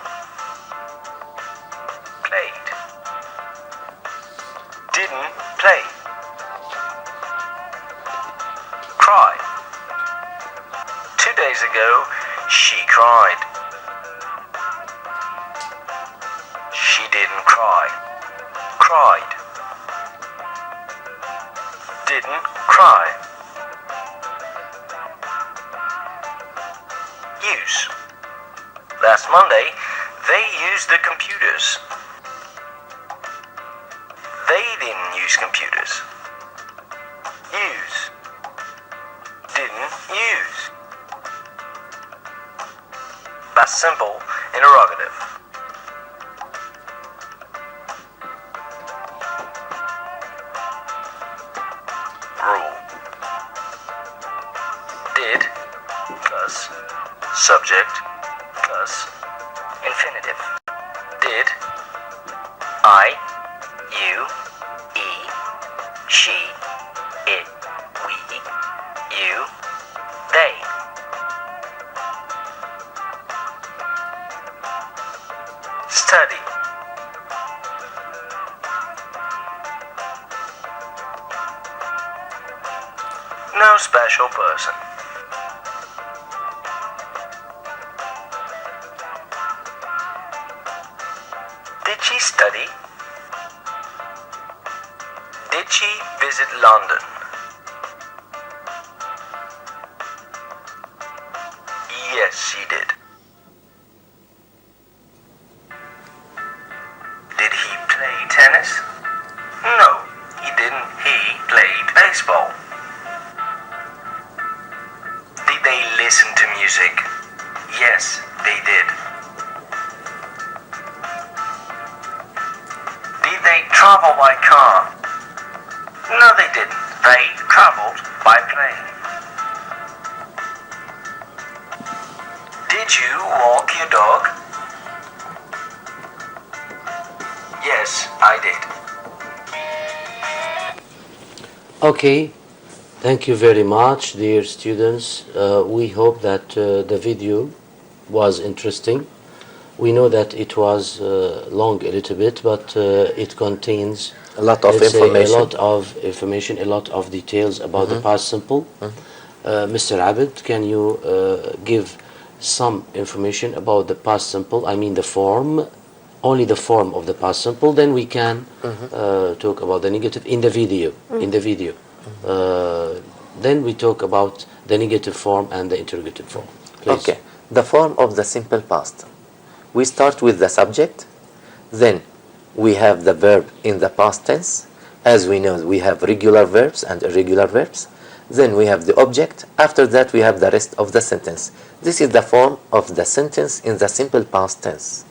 Played. Didn't play. Cry. 2 days ago, she cried. She didn't cry. Cried. Didn't cry. Use. Last Monday, they used the computers. They didn't use computers. Use. Didn't use. Past simple, interrogative. Rule. Did plus subject plus infinitive. Did I, you, he, she, it, we, you, they. Study. No special person. she study? Did she visit London? Yes, she did. Did he play tennis? No, he didn't. He played baseball. Did they listen to music? Yes, they did. Did they travel by car? No, they didn't. They traveled by plane. Did you walk your dog? Yes, I did. Okay, thank you very much, dear students. We hope that the video was interesting. We know that it was long a little bit, but it contains A lot of let's say, information. a lot of information, a lot of details about the past simple. Mr. Abid, can you give some information about the past simple? I mean the form, only the form of the past simple. Then we can talk about the negative in the video. In the video, then we talk about the negative form and the interrogative form. Please. Okay, the form of the simple past. We start with the subject, then we have the verb in the past tense. As we know, we have regular verbs and irregular verbs. Then we have the object. After that, we have the rest of the sentence. This is the form of the sentence in the simple past tense.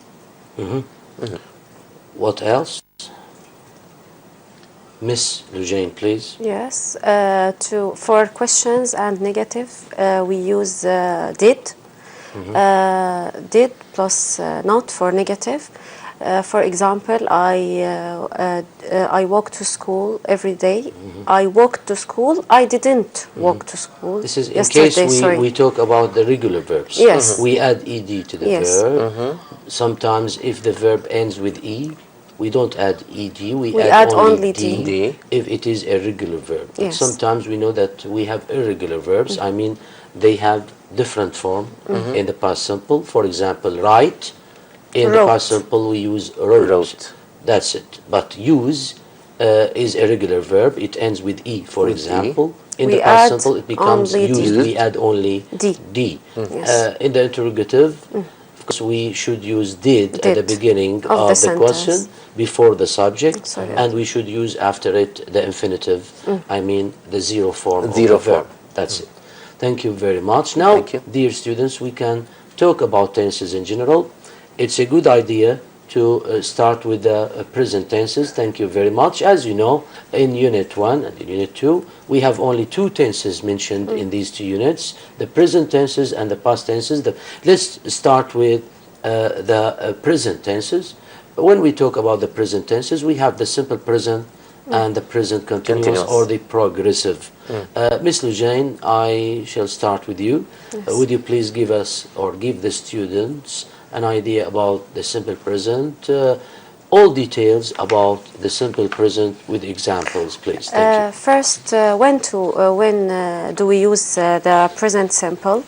What else? Miss Lujain, please. Yes. For questions and negative, we use did. Did plus not for negative. For example, I walk to school every day. I walked to school. I didn't walk to school. This is in yesterday, case sorry. we talk about the regular verbs. Yes. We add ed to the Yes. verb. Sometimes if the verb ends with e, we don't add ed. We add only only d, d. if it is a regular verb. But Yes. sometimes we know that we have irregular verbs. I mean, they have different form in the past simple. For example, write. In the Wrote. past simple, we use wrote. Wrote. That's it. But use is a regular verb. It ends with e, for With example. In We the past add simple, it becomes only used. d. We add only D. d. Yes. In the interrogative, of course, we should use did at the Did beginning of of the the question sentence. before the subject, Sorry. and we should use after it the infinitive. I mean the zero form. Zero of the verb. form. That's it. Thank you very much. Now, Thank you. dear students, we can talk about tenses in general. It's a good idea to start with the present tenses. Thank you very much. As you know, in Unit 1 and in Unit 2, we have only two tenses mentioned in these two units, the present tenses and the past tenses. Let's start with the present tenses. When we talk about the present tenses, we have the simple present and the present continuous or the progressive. Miss Lujain, I shall start with you. Would you please give us or give the students an idea about the simple present, all details about the simple present with examples, please. Thank you. First, when do we use the present simple?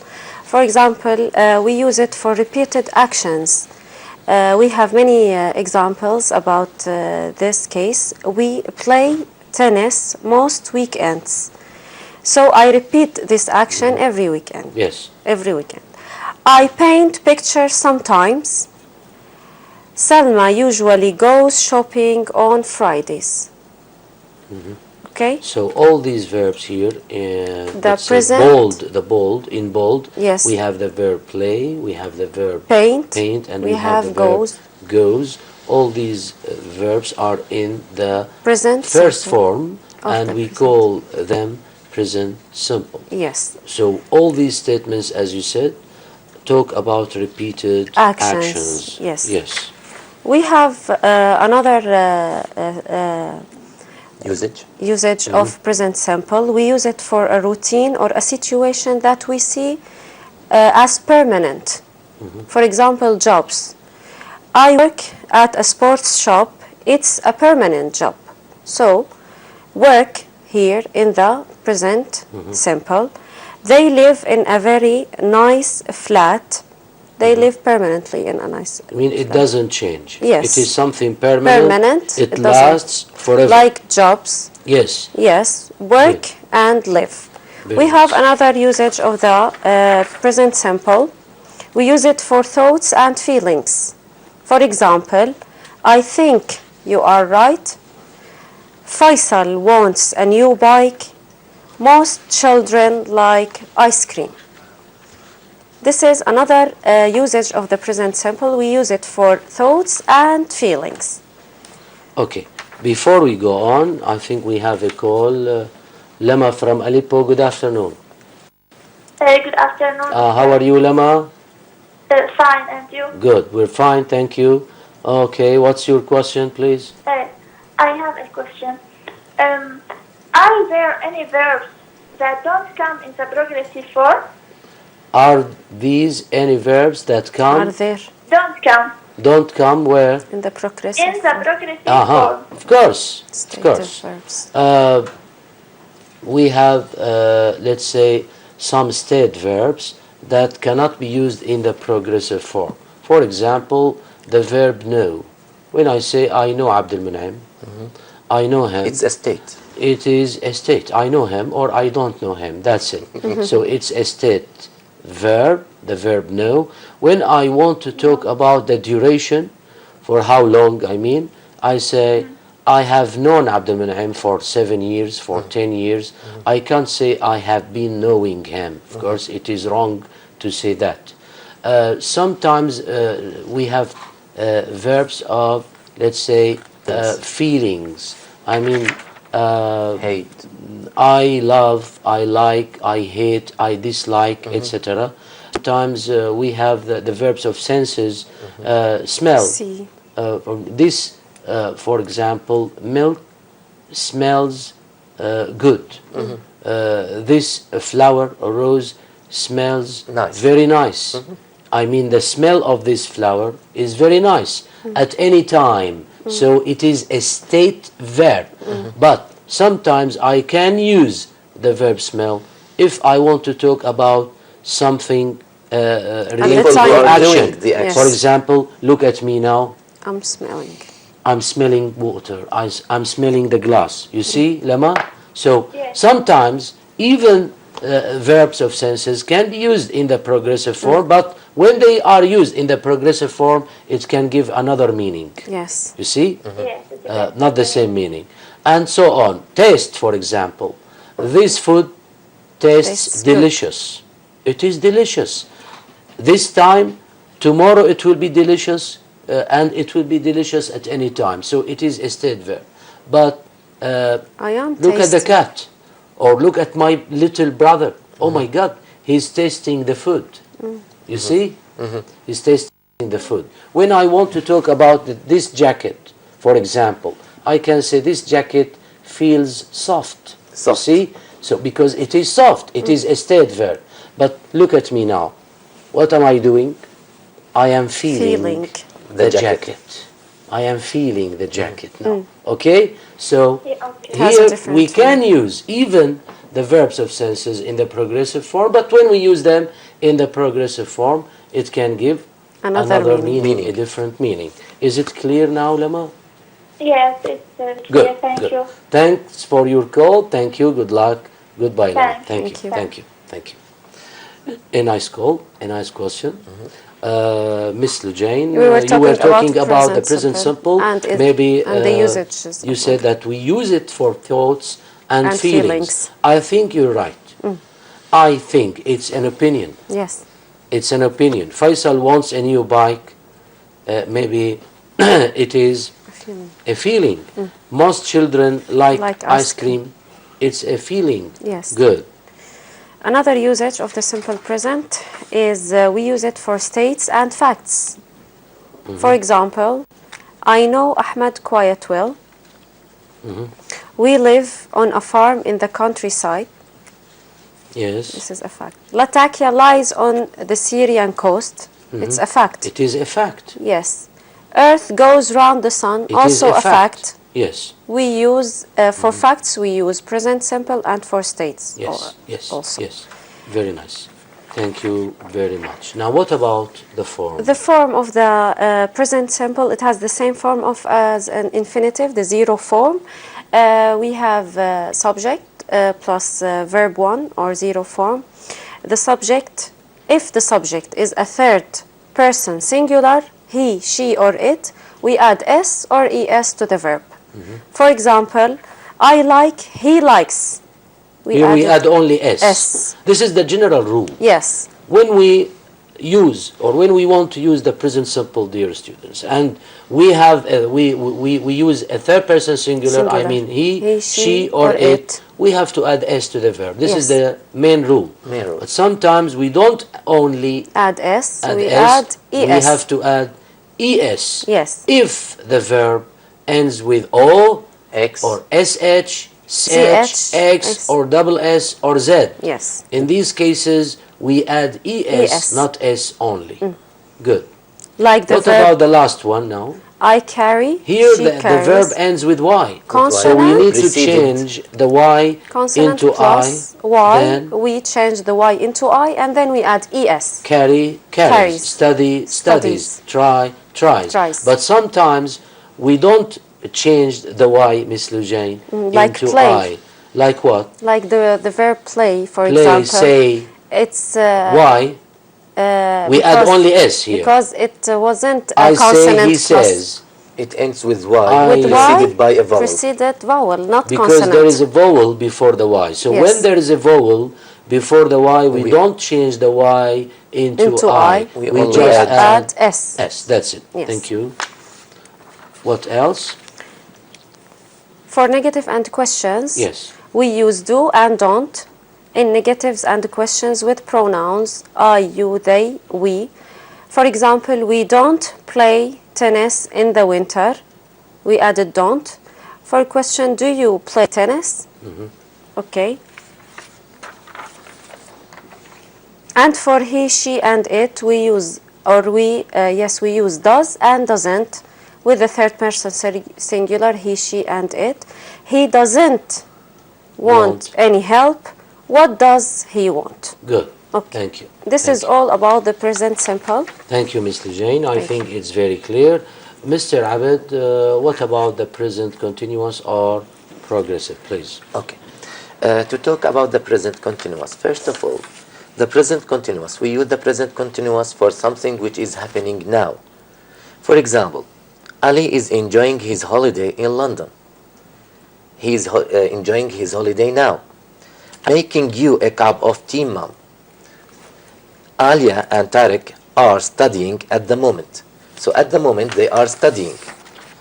For example, we use it for repeated actions. We have many examples about this case. We play tennis most weekends. So I repeat this action every weekend. Yes. Every weekend. I paint pictures sometimes. Salma usually goes shopping on Fridays. Okay? So all these verbs here, let's say present. in bold, Yes. we have the verb play, we have the verb Paint. and We we have the have verb goes. goes. All these verbs are in the Present first simple form, of and the we present. call them present simple. Yes. So all these statements, as you said, talk about repeated Actions, yes. Yes. We have another Usage. of present simple. We use it for a routine or a situation that we see as permanent. For example, jobs. I work at a sports shop. It's a permanent job. So, work here in the present simple. They live in a very nice flat. they live permanently in a nice I mean, it doesn't change. Yes. It is something permanent. permanent. It doesn't- lasts forever. Like jobs, Yes. yes, work and live. Very We have nice. another usage of the present simple. We use it for thoughts and feelings. For example, I think you are right. Faisal wants a new bike. Most children like ice cream. This is another usage of the present simple. We use it for thoughts and feelings. Okay. Before we go on, I think we have a call. Lama from Aleppo, good afternoon. Good afternoon. How are you, Lama? Fine, and you? Good. We're fine, thank you. Okay, what's your question, please? I have a question. Are there any verbs that don't come in the progressive form? Are these any verbs that Are come? there Don't come where? in the progressive in the form progressive Of form. course. Of stative course. verbs? We have, let's say, some state verbs that cannot be used in the progressive form. For example, the verb know. When I say I know Abdul Mun'im, I know him. It's a state. It is a state. I know him or I don't know him. That's it. So it's a state verb, the verb know. When I want to talk about the duration, for how long I mean, I say I have known Abdul Mun'im for 7 years, for 10 years. I can't say I have been knowing him. Of course, it is wrong to say that. Sometimes we have verbs of, let's say, feelings. I mean, Hate. I love, I like, I hate, I dislike, etc. Sometimes we have the verbs of senses, smell. See. This, for example, milk smells good. This flower or rose smells Nice. very nice. I mean, the smell of this flower is very nice at any time. So it is a state verb. But sometimes I can use the verb smell if I want to talk about something related time. to action. Doing the action. For example, look at me now. I'm smelling. I'm smelling water. I'm smelling the glass. You see, Lama? So Yes. sometimes even verbs of senses can be used in the progressive form, but when they are used in the progressive form, it can give another meaning. Yes. You see? Yes, it's Not the same meaning. And so on. Taste, for example. This food tastes Tastes good. delicious. It is delicious. This time, tomorrow it will be delicious, and it will be delicious at any time. So it is a state verb. But I am look at the tasting. cat, or look at my little brother. Oh my God, he's tasting the food. You see? He's tasting the food. When I want to talk about this jacket, for example, I can say this jacket feels soft. You Soft. see? So because it is soft, it is a state verb. But look at me now. What am I doing? I am feeling the jacket. I am feeling the jacket now. Okay? So Yeah, okay. It has a here different we can use even the verbs of senses in the progressive form, but when we use them in the progressive form, it can give Another meaning, a different meaning. Is it clear now, Lama? Yes, it's Good. clear. Thank good. you. Thanks for your call. Thank you. Good luck. Goodbye, Lama. Thanks. Thank Thank you. you. Thank you. Thank you. A nice call. A nice question. Miss Lujane, We were you were talking talking about about the present simple. and Maybe the usages you of said it. that we use it for thoughts and, And feelings. feelings. I think you're right. I think it's an opinion. Yes. It's an opinion. Faisal wants a new bike. Maybe it is A feeling. a feeling. Most children like Like ice ice cream. It's a feeling. Yes. Good. Another usage of the simple present is we use it for states and facts. For example, I know Ahmed quite well. We live on a farm in the countryside. Yes. This is a fact. Latakia lies on the Syrian coast. It's a fact. It is a fact. Yes. Earth goes round the sun. It Also is a fact. Yes. We use, for facts, we use present simple and for states. Yes. Yes. Also. Yes. Very nice. Thank you very much. Now, what about the form? The form of the present simple, it has the same form of as an infinitive, the zero form. We have subject plus verb 1 or zero form. The subject, if the subject is a third person singular, he, she, or it, we add s or es to the verb. For example, I like, he likes. Here we add only s. S. This is the general rule. Yes. When we use or when we want to use the present simple, dear students, and we have we use a third person singular, I Singular. mean he, She, she, or or it, we have to add s to the verb. This is Yes. the main rule. Main rule. But sometimes we don't only Add s, add we s, add es. we have to add es. Yes. If the verb ends with o X. or sh, ch, x, X. or double s or z. Yes. In these cases, we add es, ES. not s only. Good. Like the What verb about the last one now? I carry, Here she the carries. verb ends with y. So we Consonant. need to Preceded. change the y Consonant into plus I. y, Then we change the y into I, and then we add es. carry, carries. Carries. Study, studies. Try, tries. Tries. But sometimes we don't change the y, Miss Lujain, like into play. I. Like what? Like the verb play, for Play, example. say, It's why? We add because- only s here. because it wasn't a I say, consonant he plus. says. It ends with Y, With preceded Y, by a vowel. preceded vowel, not Because consonant. there is a vowel before the y. So Yes. when there is a vowel before the y, we We- don't change the y into I. We We only just add s. s. That's it. Yes. Thank you. What else? For negative and questions, Yes. we use do and don't in negatives and questions with pronouns I, you, they, we. For example, we don't play tennis in the winter. We added don't. For question, do you play tennis? Okay. And for he, she, and it, we use we use does and doesn't with the third person singular, he, she, and it. He doesn't want any help. What does he want? Good. Okay. Thank you. This Thank is you. all about the present simple. Thank you, Mr. Jane. I Thank think it's very clear. Mr. Abed, what about the present continuous or progressive, please? Okay. To talk about the present continuous, first of all, the present continuous, we use the present continuous for something which is happening now. For example, Ali is enjoying his holiday in London. He is enjoying his holiday now. Making you a cup of tea, mom. Alia and Tarek are studying at the moment. So at the moment they are studying.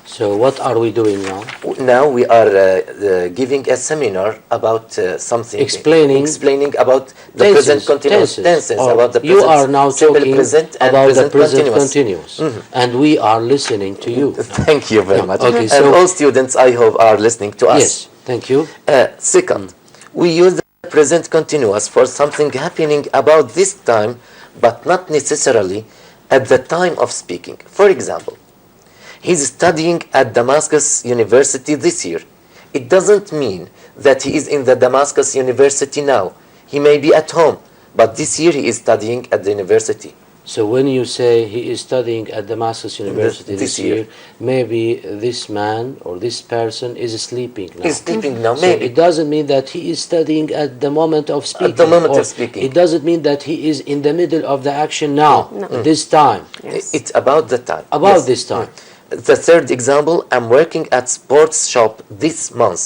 So what are we doing now? Now we are giving a seminar about something. Explaining about the present continuous tenses. Or about the you present are now simple talking present and about present the present continuous. And we are listening to you. Thank you very much. Okay, and so- all students, I hope, are listening to us. Yes, thank you. Second, we use the present continuous for something happening about this time, but not necessarily at the time of speaking. For example, he's studying at Damascus University this year. It doesn't mean that he is in the Damascus University now. He may be at home, but this year he is studying at the university. So when you say he is studying at Damascus University This this year. year, maybe this man or this person is sleeping now. He's sleeping now, So maybe. it doesn't mean that he is studying at the moment of speaking. the moment or of speaking. It doesn't mean that he is in the middle of the action now, this time, Yes. It's about the time. about Yes. this time. The third example, I'm working at sports shop this month.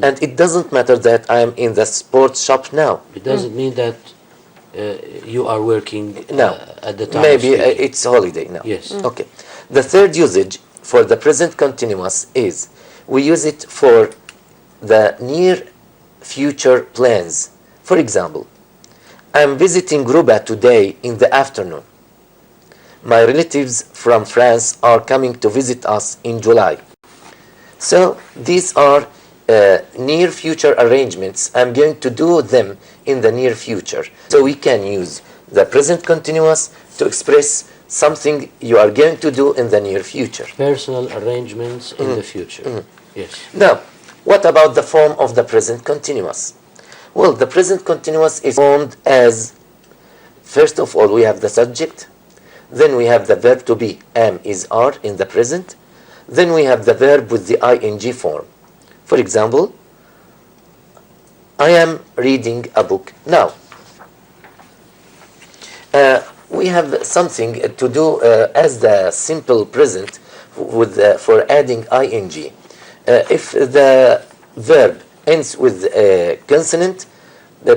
And it doesn't matter that I'm in the sports shop now. It doesn't mean that you are working No. at the time Maybe of speaking. it's holiday now. Yes. Okay. The third usage for the present continuous is we use it for the near future plans. For example, I'm visiting Ruba today in the afternoon. My relatives from France are coming to visit us in July. So these are near future arrangements. I'm going to do them in the near future. So we can use the present continuous to express something you are going to do in the near future. Personal arrangements in the future. Yes. Now, what about the form of the present continuous? Well, the present continuous is formed as First of all, we have the subject. Then we have the verb to be, am, is, are in the present. Then we have the verb with the ing form. For example, I am reading a book now. We have something to do as the simple present with for adding ing. If the verb ends with a consonant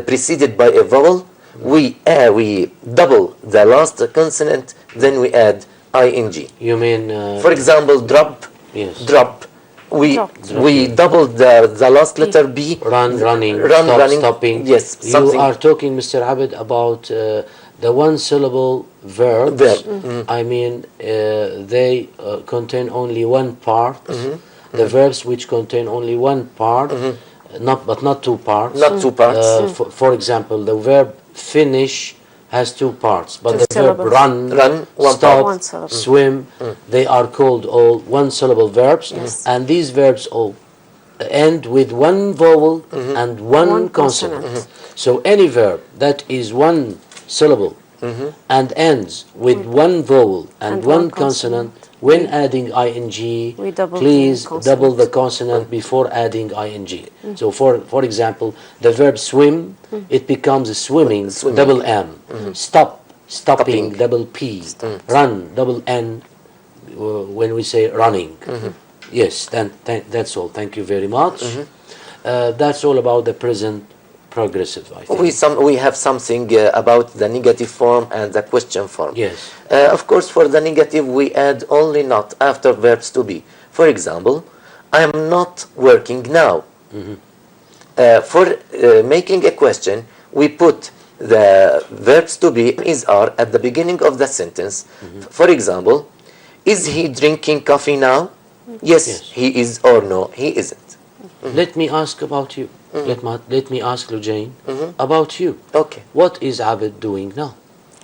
preceded by a vowel, we double the last consonant, then we add ing. You mean? For example, drop. Yes. Drop. We Drop. doubled the last letter B. Running, running. stopping. Yes, You something. are talking, Mr. Abed, about the one syllable verbs. I mean, they contain only one part. The verbs which contain only one part, but not two parts. Not two parts. For example, the verb finish has two parts, but Two the verb syllables. run, one stop, part. One syllable. swim, they are called all one syllable verbs, and these verbs all end with one vowel and one consonant. So any verb that is one syllable and ends with one vowel and one consonant, when adding ing, We double please the consonant. double the consonant before adding ing. So for example, the verb swim, it becomes swimming, double M. Stop, stopping, double P. Run, double N, when we say running. Yes, that's all. Thank you very much. That's all about the present progressive, I think. We have something about the negative form and the question form. Yes. Of course, for the negative, we add only not after verbs to be. For example, I am not working now. For making a question, we put the verbs to be, is, are at the beginning of the sentence. For example, is he drinking coffee now? Yes, he is, or no, he isn't. Let me ask about you. Let me ask Lujane about you. Okay. What is Abed doing now?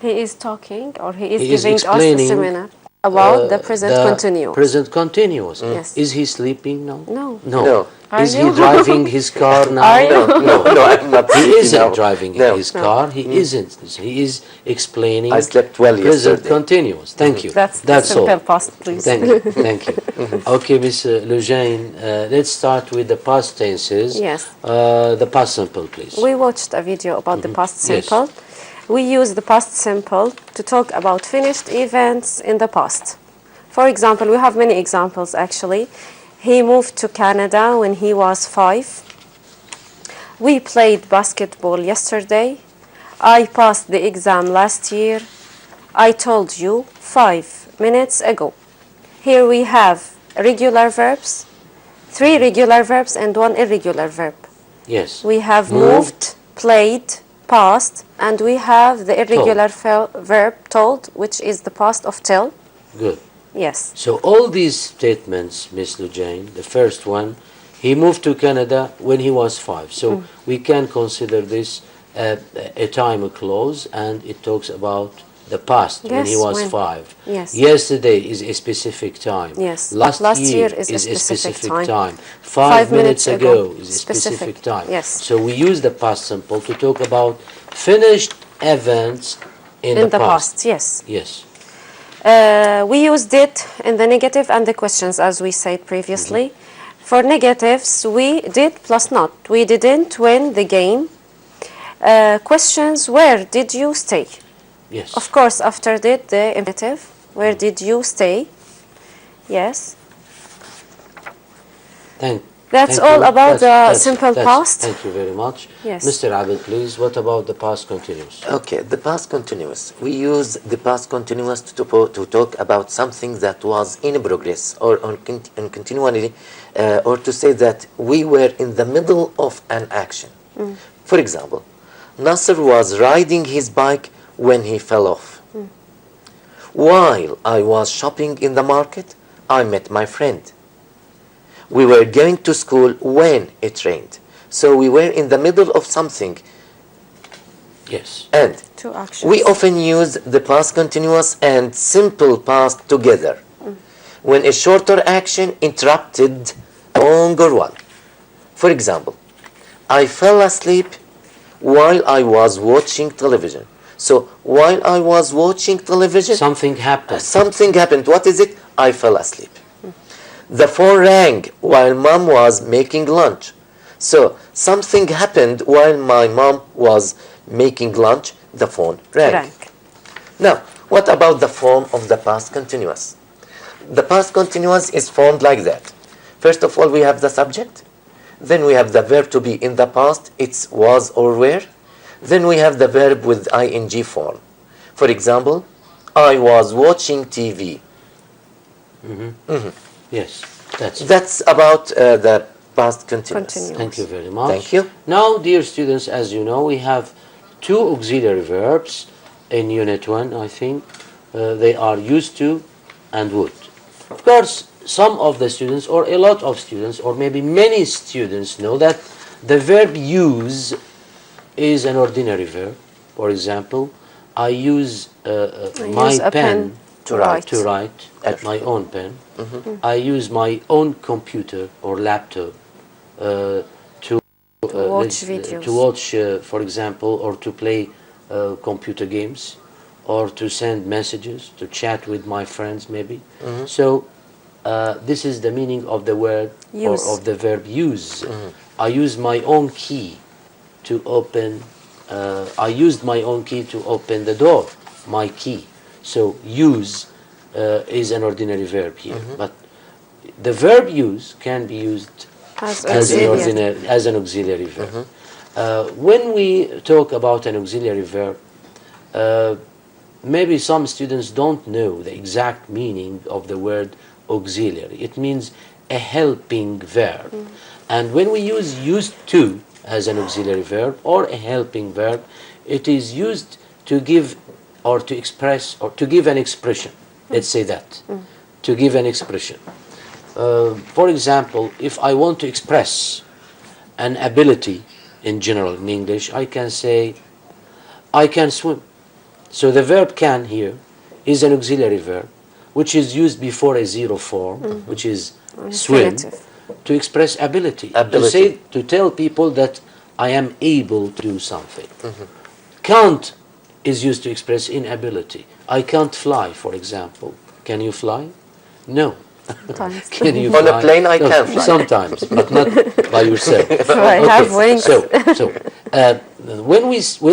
He is talking, or he is He is giving us a explaining, seminar about the present continuous. Present continuous. Yes. Is he sleeping now? No. No. Are Is you? he driving his car now? Are you? No, I'm not. He isn't No. driving No. his car. He isn't. He is explaining. I slept well present yesterday. continuous. Thank you. That's all. simple past, please. Thank you. Thank you. Okay, Miss Lujane, let's start with the past tenses. Yes. The past simple, please. We watched a video about the past Yes. simple. We use the past simple to talk about finished events in the past. For example, we have many examples actually. He moved to Canada when he was 5. We played basketball yesterday. I passed the exam last year. I told you 5 minutes ago. Here we have regular verbs, 3 regular verbs and 1 irregular verb. Yes. We have moved, played, past, and we have the irregular verb told, which is the past of tell. Good. Yes. So all these statements, Miss Lujane, the first one, he moved to Canada when he was 5. So we can consider this a time clause, and it talks about the past when he Yes, was when. 5. Yes. Yesterday is a specific time. Yes. Last year is is a specific time. 5 minutes ago is a specific time. Yes. So we use the past simple to talk about finished events in the past. Yes. Yes. We used it in the negative and the questions, as we said previously. For negatives, we did plus not. We didn't win the game. Questions, where did you stay? Yes. Of course, after did, the imperative. Where did you stay? Yes. That's all you. about the simple past. Thank you very much. Yes. Mr. Abed, please, what about the past continuous? Okay, the past continuous. We use the past continuous to talk about something that was in progress or in continually, or to say that we were in the middle of an action. For example, Nasser was riding his bike when he fell off. While I was shopping in the market, I met my friend. We were going to school when it rained. So we were in the middle of something. Yes. And Two actions. we often use the past continuous and simple past together when a shorter action interrupted a longer one. For example, I fell asleep while I was watching television. So while I was watching television, Something happened. something happened. What is it? I fell asleep. The phone rang while mom was making lunch. So something happened while my mom was making lunch. The phone rang. Rank. Now, what about the form of the past continuous? The past continuous is formed like that. First of all, we have the subject. Then we have the verb to be in the past. It's was or were. Then we have the verb with ing form. For example, I was watching TV. Yes, that's it. That's about the past continuous. Continuous. Thank you very much. Thank you. Now, dear students, as you know, we have two auxiliary verbs in Unit 1, I think. They are used to and would. Of course, some of the students, or a lot of students, or maybe many students know that the verb use is an ordinary verb. For example, I use my use a pen to write. to write at my own pen. I use my own computer or laptop to watch videos. to watch, for example, or to play computer games, or to send messages, to chat with my friends, maybe. So this is the meaning of the word or Use. of the verb use. I use my own key to open. I used my own key to open the door. My key. So use is an ordinary verb here, but the verb use can be used As as an auxiliary. as an auxiliary verb. When we talk about an auxiliary verb, maybe some students don't know the exact meaning of the word auxiliary. It means a helping verb. And when we use used to as an auxiliary verb or a helping verb, it is used to give or to express or to give an expression. Let's say that. To give an expression. For example, if I want to express an ability in general in English, I can say, I can swim. So the verb can here is an auxiliary verb, which is used before a zero form, which is swim, Infinitive. to express ability. To Ability. say, to tell people that I am able to do something. Can't is used to express inability. I can't fly, for example. Can you fly? No. Sometimes. Can you On a fly? plane, I No, can fly. Sometimes, but not by yourself. I have wings. So when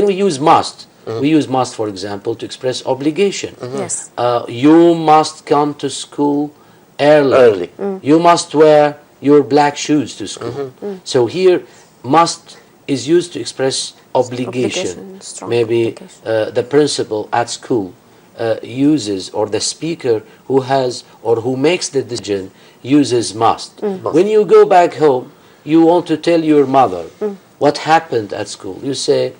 we use must, we use must, for example, to express obligation. Yes. You must come to school early. You must wear your black shoes to school. So here, must is used to express obligation. Obligation, strong Maybe obligation. the principal at school uses, or the speaker who has or who makes the decision uses must. When you go back home, you want to tell your mother what happened at school. You say,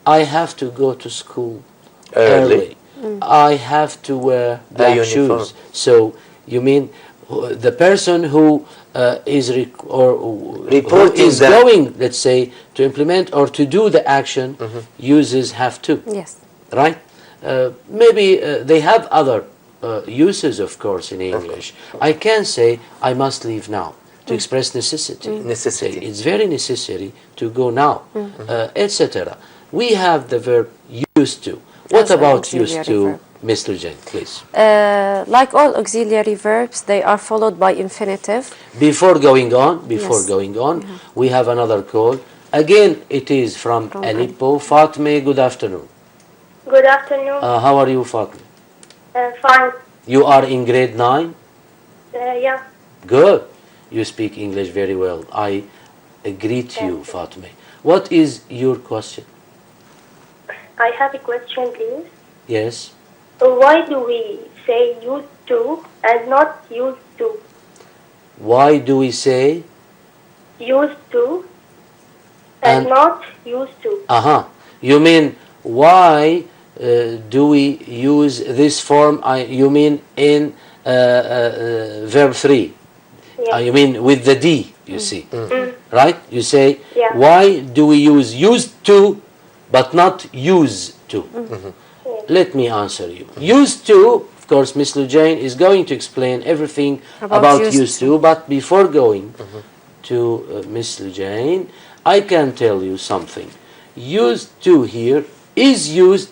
I have to go to school early. I have to wear black uniform. shoes. So you mean the person who is Reporting who is that. going, let's say, to implement or to do the action uses have to, Yes. right? Maybe they have other uses, of course, in English. I can say, I must leave now, to express necessity. Necessity. Say, it's very necessary to go now, etc. We have the verb used to. What As an about used auxiliary to, verb. Mr. Jane, please? Like all auxiliary verbs, they are followed by infinitive. Before going on, Yes. we have another call. Again, it is from Aleppo. Fatme, good afternoon. Good afternoon. How are you, Fatme? Fine. You are in grade 9? Yeah. Good. You speak English very well. I greet you, Fatme. What is your question? I have a question, please. Yes? Why do we say used to and not used to? Why do we say? Used to and And- not used to. You mean, why do we use this form? You mean in verb 3? Yes. You mean with the D, you see. Right? You say, Yeah. why do we use used to but not use to? Let me answer you. Used to, of course, Miss Lujane is going to explain everything about used to, but before going to Miss Lujane, I can tell you something. Used to here is used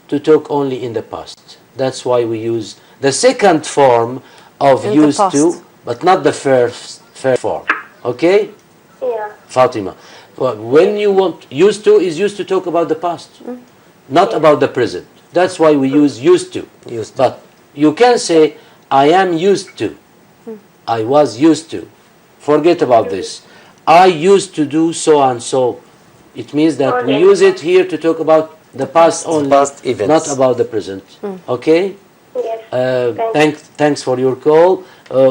to talk only in the past. That's why we use the second form of In the used past. to, but not the first form. Okay, Yeah. Fatima? Well, when you want, used to is used to talk about the past, not about the present. That's why we use used to. Used to. But you can say, I am used to. I was used to. Forget about this. I used to do so and so. It means that we Okay. use it here to talk about the past only, Past events. not about the present. Okay? Yes. Thanks for your call.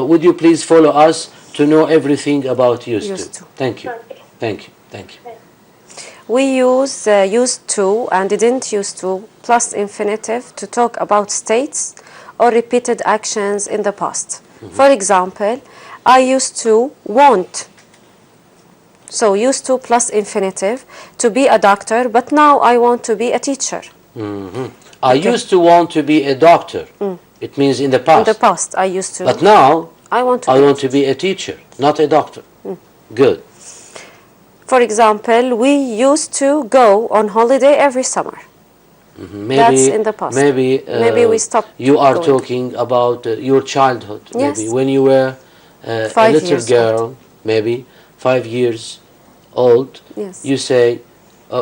Would you please follow us to know everything about used Used to? to. Thank you. Okay. Thank you. Thank you. We use used to and didn't used to plus infinitive to talk about states or repeated actions in the past. For example, I used to want. So used to plus infinitive to be a doctor, but now I want to be a teacher. I used to want to be a doctor. It means in the In past. the past, I used to. But now I want to. I want to be a teacher, not a doctor. Good. For example, we used to go on holiday every summer. Maybe, That's in the past. Maybe, Maybe we stopped You are going. talking about your childhood. Yes. Maybe when you were a 5 little years girl, maybe 5 years old. Yes. You say,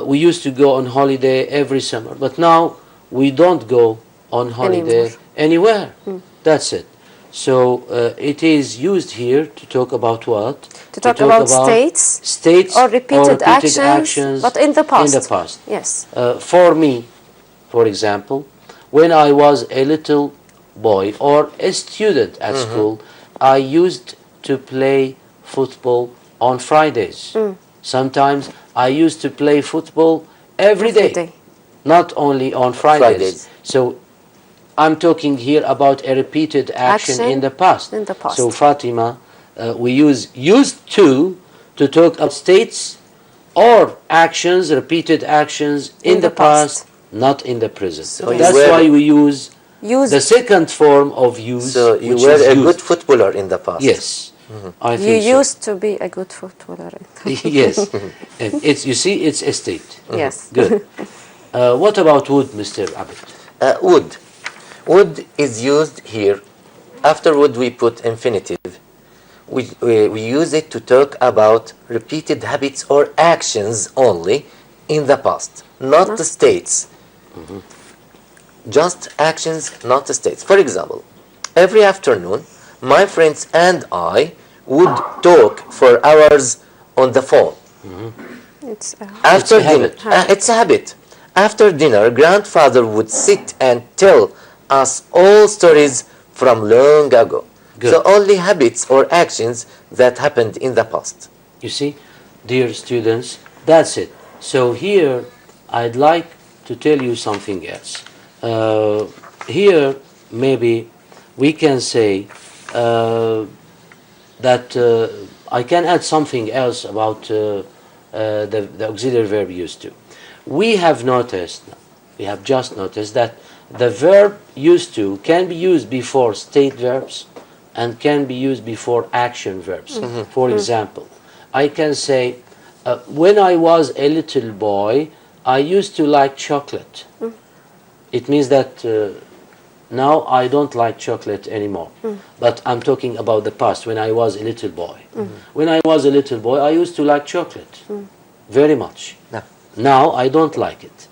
we used to go on holiday every summer, but now we don't go on holiday anywhere. That's it. So it is used here to talk about what? To talk about states or repeated actions, but in the past. In the past. Yes. For me, for example, when I was a little boy or a student at school, I used to play football on Fridays. Sometimes I used to play football every day, not only on Fridays. So I'm talking here about a repeated action in the past. In the past. So Fatima, we use used to talk about states or actions, repeated actions in the past, not in the present. So you that's were- why we use Used. the second form of use. So you which were is a used. good footballer in the past. Yes, I You think so. used to be a good footballer. Yes, and it's, you see, it's a state. Yes. Good. What about would, Mr. Abid? Would. Would is used here. After would we put infinitive. We use it to talk about repeated habits or actions only in the past, not the states. Just actions, not the states. For example, every afternoon, my friends and I would talk for hours on the phone. It's After a dinner, habit. it's a habit. After dinner, grandfather would sit and tell us all stories from long ago. Good. So only habits or actions that happened in the past. You see, dear students, that's it. So here, I'd like to tell you something else. Here, maybe we can say that I can add something else about the auxiliary verb used to. We have just noticed that the verb used to can be used before state verbs and can be used before action verbs. For example, I can say, when I was a little boy, I used to like chocolate. It means that now I don't like chocolate anymore. But I'm talking about the past, when I was a little boy. When I was a little boy, I used to like chocolate very much. No. Now I don't like it.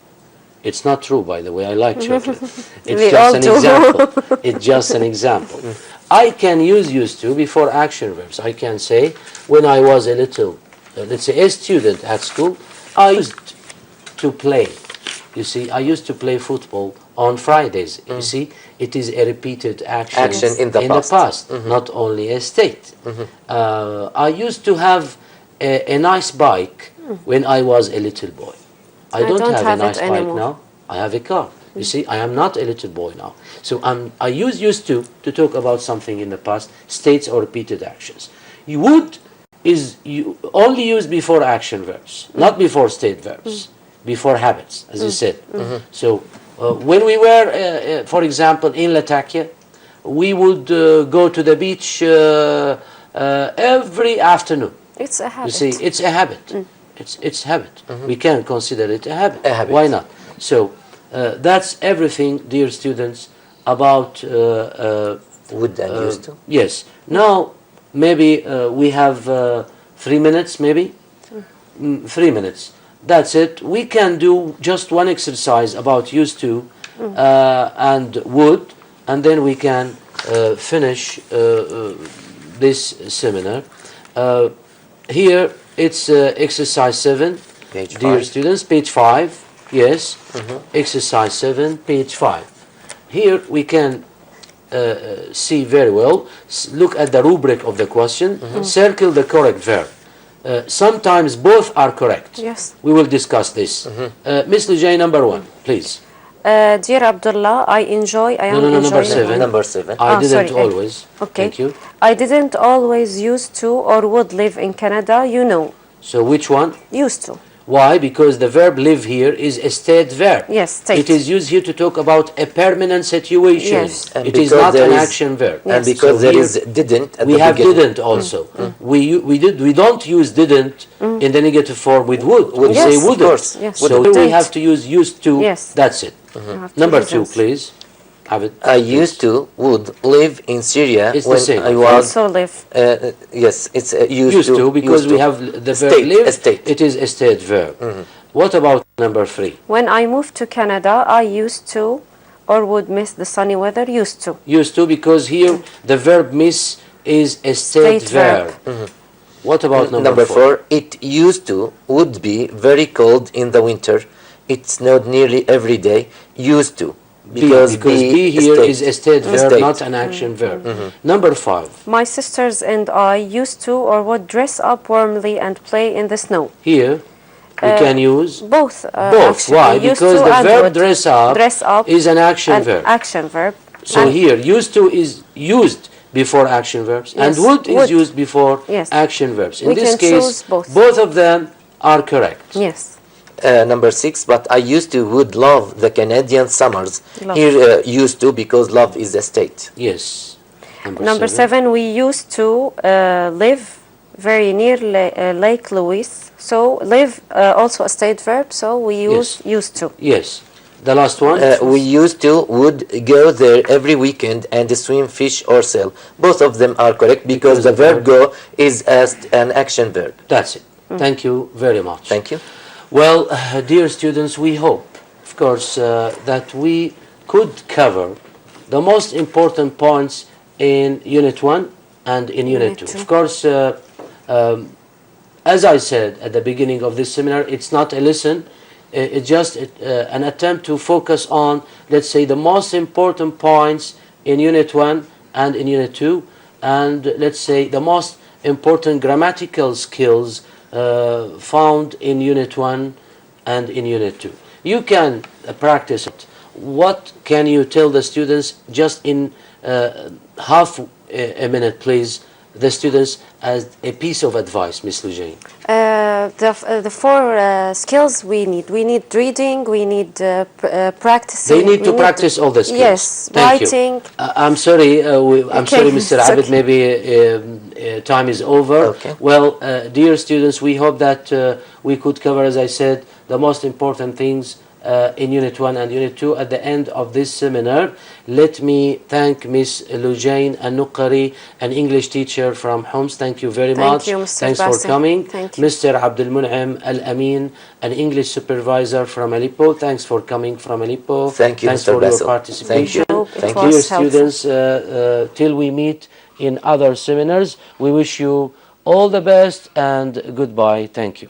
It's not true, by the way. I like chocolate. It's We just all an do. example. It's just an example. I can use used to before action verbs. I can say, when I was a little, let's say a student at school, I used to play. You see, I used to play football on Fridays. You see, it is a repeated action, Action in the past. not only a state. I used to have a nice bike when I was a little boy. I don't have a nice it bike anymore. now. I have a car. You see, I am not a little boy now. So I use used to talk about something in the past, states or repeated actions. You would is only used before action verbs, not before state verbs, before habits, as you said. So when we were, for example, in Latakia, we would go to the beach every afternoon. It's a habit. You see, it's a habit. It's habit. We can consider it a habit. A habit. Why not? So That's everything, dear students, about Would and used to. yes. Now, maybe we have 3 minutes, maybe? 3 minutes. That's it. We can do just one exercise about used to and would, and then we can finish this seminar. Here, it's exercise 7, Page dear 5. students, page 5. Yes, exercise 7, page 5. Here we can see very well. Look at the rubric of the question. Circle the correct verb. Sometimes both are correct. Yes. We will discuss this. Miss Lujay, number 1, please. Dear Abdullah, I am number enjoying. 7. Number 7. I didn't sorry, always. Okay. Thank you. I didn't always used to or would live in Canada, you know. So which one? Used to. Why? Because the verb live here is a state verb. Yes, state. It is used here to talk about a permanent situation. Yes. And It is because not there an is- action verb. And because So there here is didn't at we the have beginning. didn't also. We don't use didn't in the negative form with would. We Yes. say Of wouldn't. course. Yes. So Wouldn't. we have to use used to. Yes. That's it. You have two Number 2, reasons. please. Have it. I used to would live in Syria It's the when same. I was Also live. yes, it's Used to because used we to. have the verb State, live. a state. It is a state verb. What about number 3? When I moved to Canada, I used to or would miss the sunny weather, used to. Used to because here the verb miss is a state State verb. verb. What about Number 4, it used to would be very cold in the winter. It snowed nearly every day. Used to. Because be here state. is a state verb, State. not an action verb. Number 5. My sisters and I used to or would dress up warmly and play in the snow. Here we can use Both. both. Actually. Why? Used Because to the and verb would. dress up is an action verb. Action verb. So And here used to is used before action verbs and Yes, would is would. used before Yes. action verbs. In We this can case, choose both. of them are correct. Yes. Number 6, but I used to would love the Canadian summers. Love. Here used to because love is a state. Yes. Number 7, we used to live very near Lake Louise. So live also a state verb. So we use Yes. used to. Yes. The last one. We used to would go there every weekend and swim, fish or sail. Both of them are correct because the verb go is an action verb. That's it. Thank you very much. Thank you. Well, dear students, we hope, of course, that we could cover the most important points in Unit 1 and in Unit 2. Of course, as I said at the beginning of this seminar, it's not a lesson. It's just an attempt to focus on, let's say, the most important points in Unit 1 and in Unit 2, and let's say the most important grammatical skills found in Unit 1 and in Unit 2. You can practice it. What can you tell the students just in half a minute, please, the students as a piece of advice, Ms. Lujane? The 4 skills we need. We need reading, we need practicing. They need to practice all the skills. Yes, Thank writing. You. I'm sorry, I'm sorry, Mr. it's Abed, okay. maybe time is over. Okay. Well, dear students, we hope that we could cover, as I said, the most important things in Unit 1 and Unit 2 at the end of this seminar. Let me thank Ms. Lujane Al-Nuqari, an English teacher from Homs. Thank you very Thank much. you, Mr. Thanks for Bassem. coming. Thank you. Mr. Abdul Mun'im Al-Amin, an English supervisor from Aleppo. Thanks for coming from Aleppo. Thank you, Thanks Mr. for your Bassel. participation. Thank you. Hope it Thank was you. Dear helpful. students, till we meet in other seminars, we wish you all the best and goodbye. Thank you.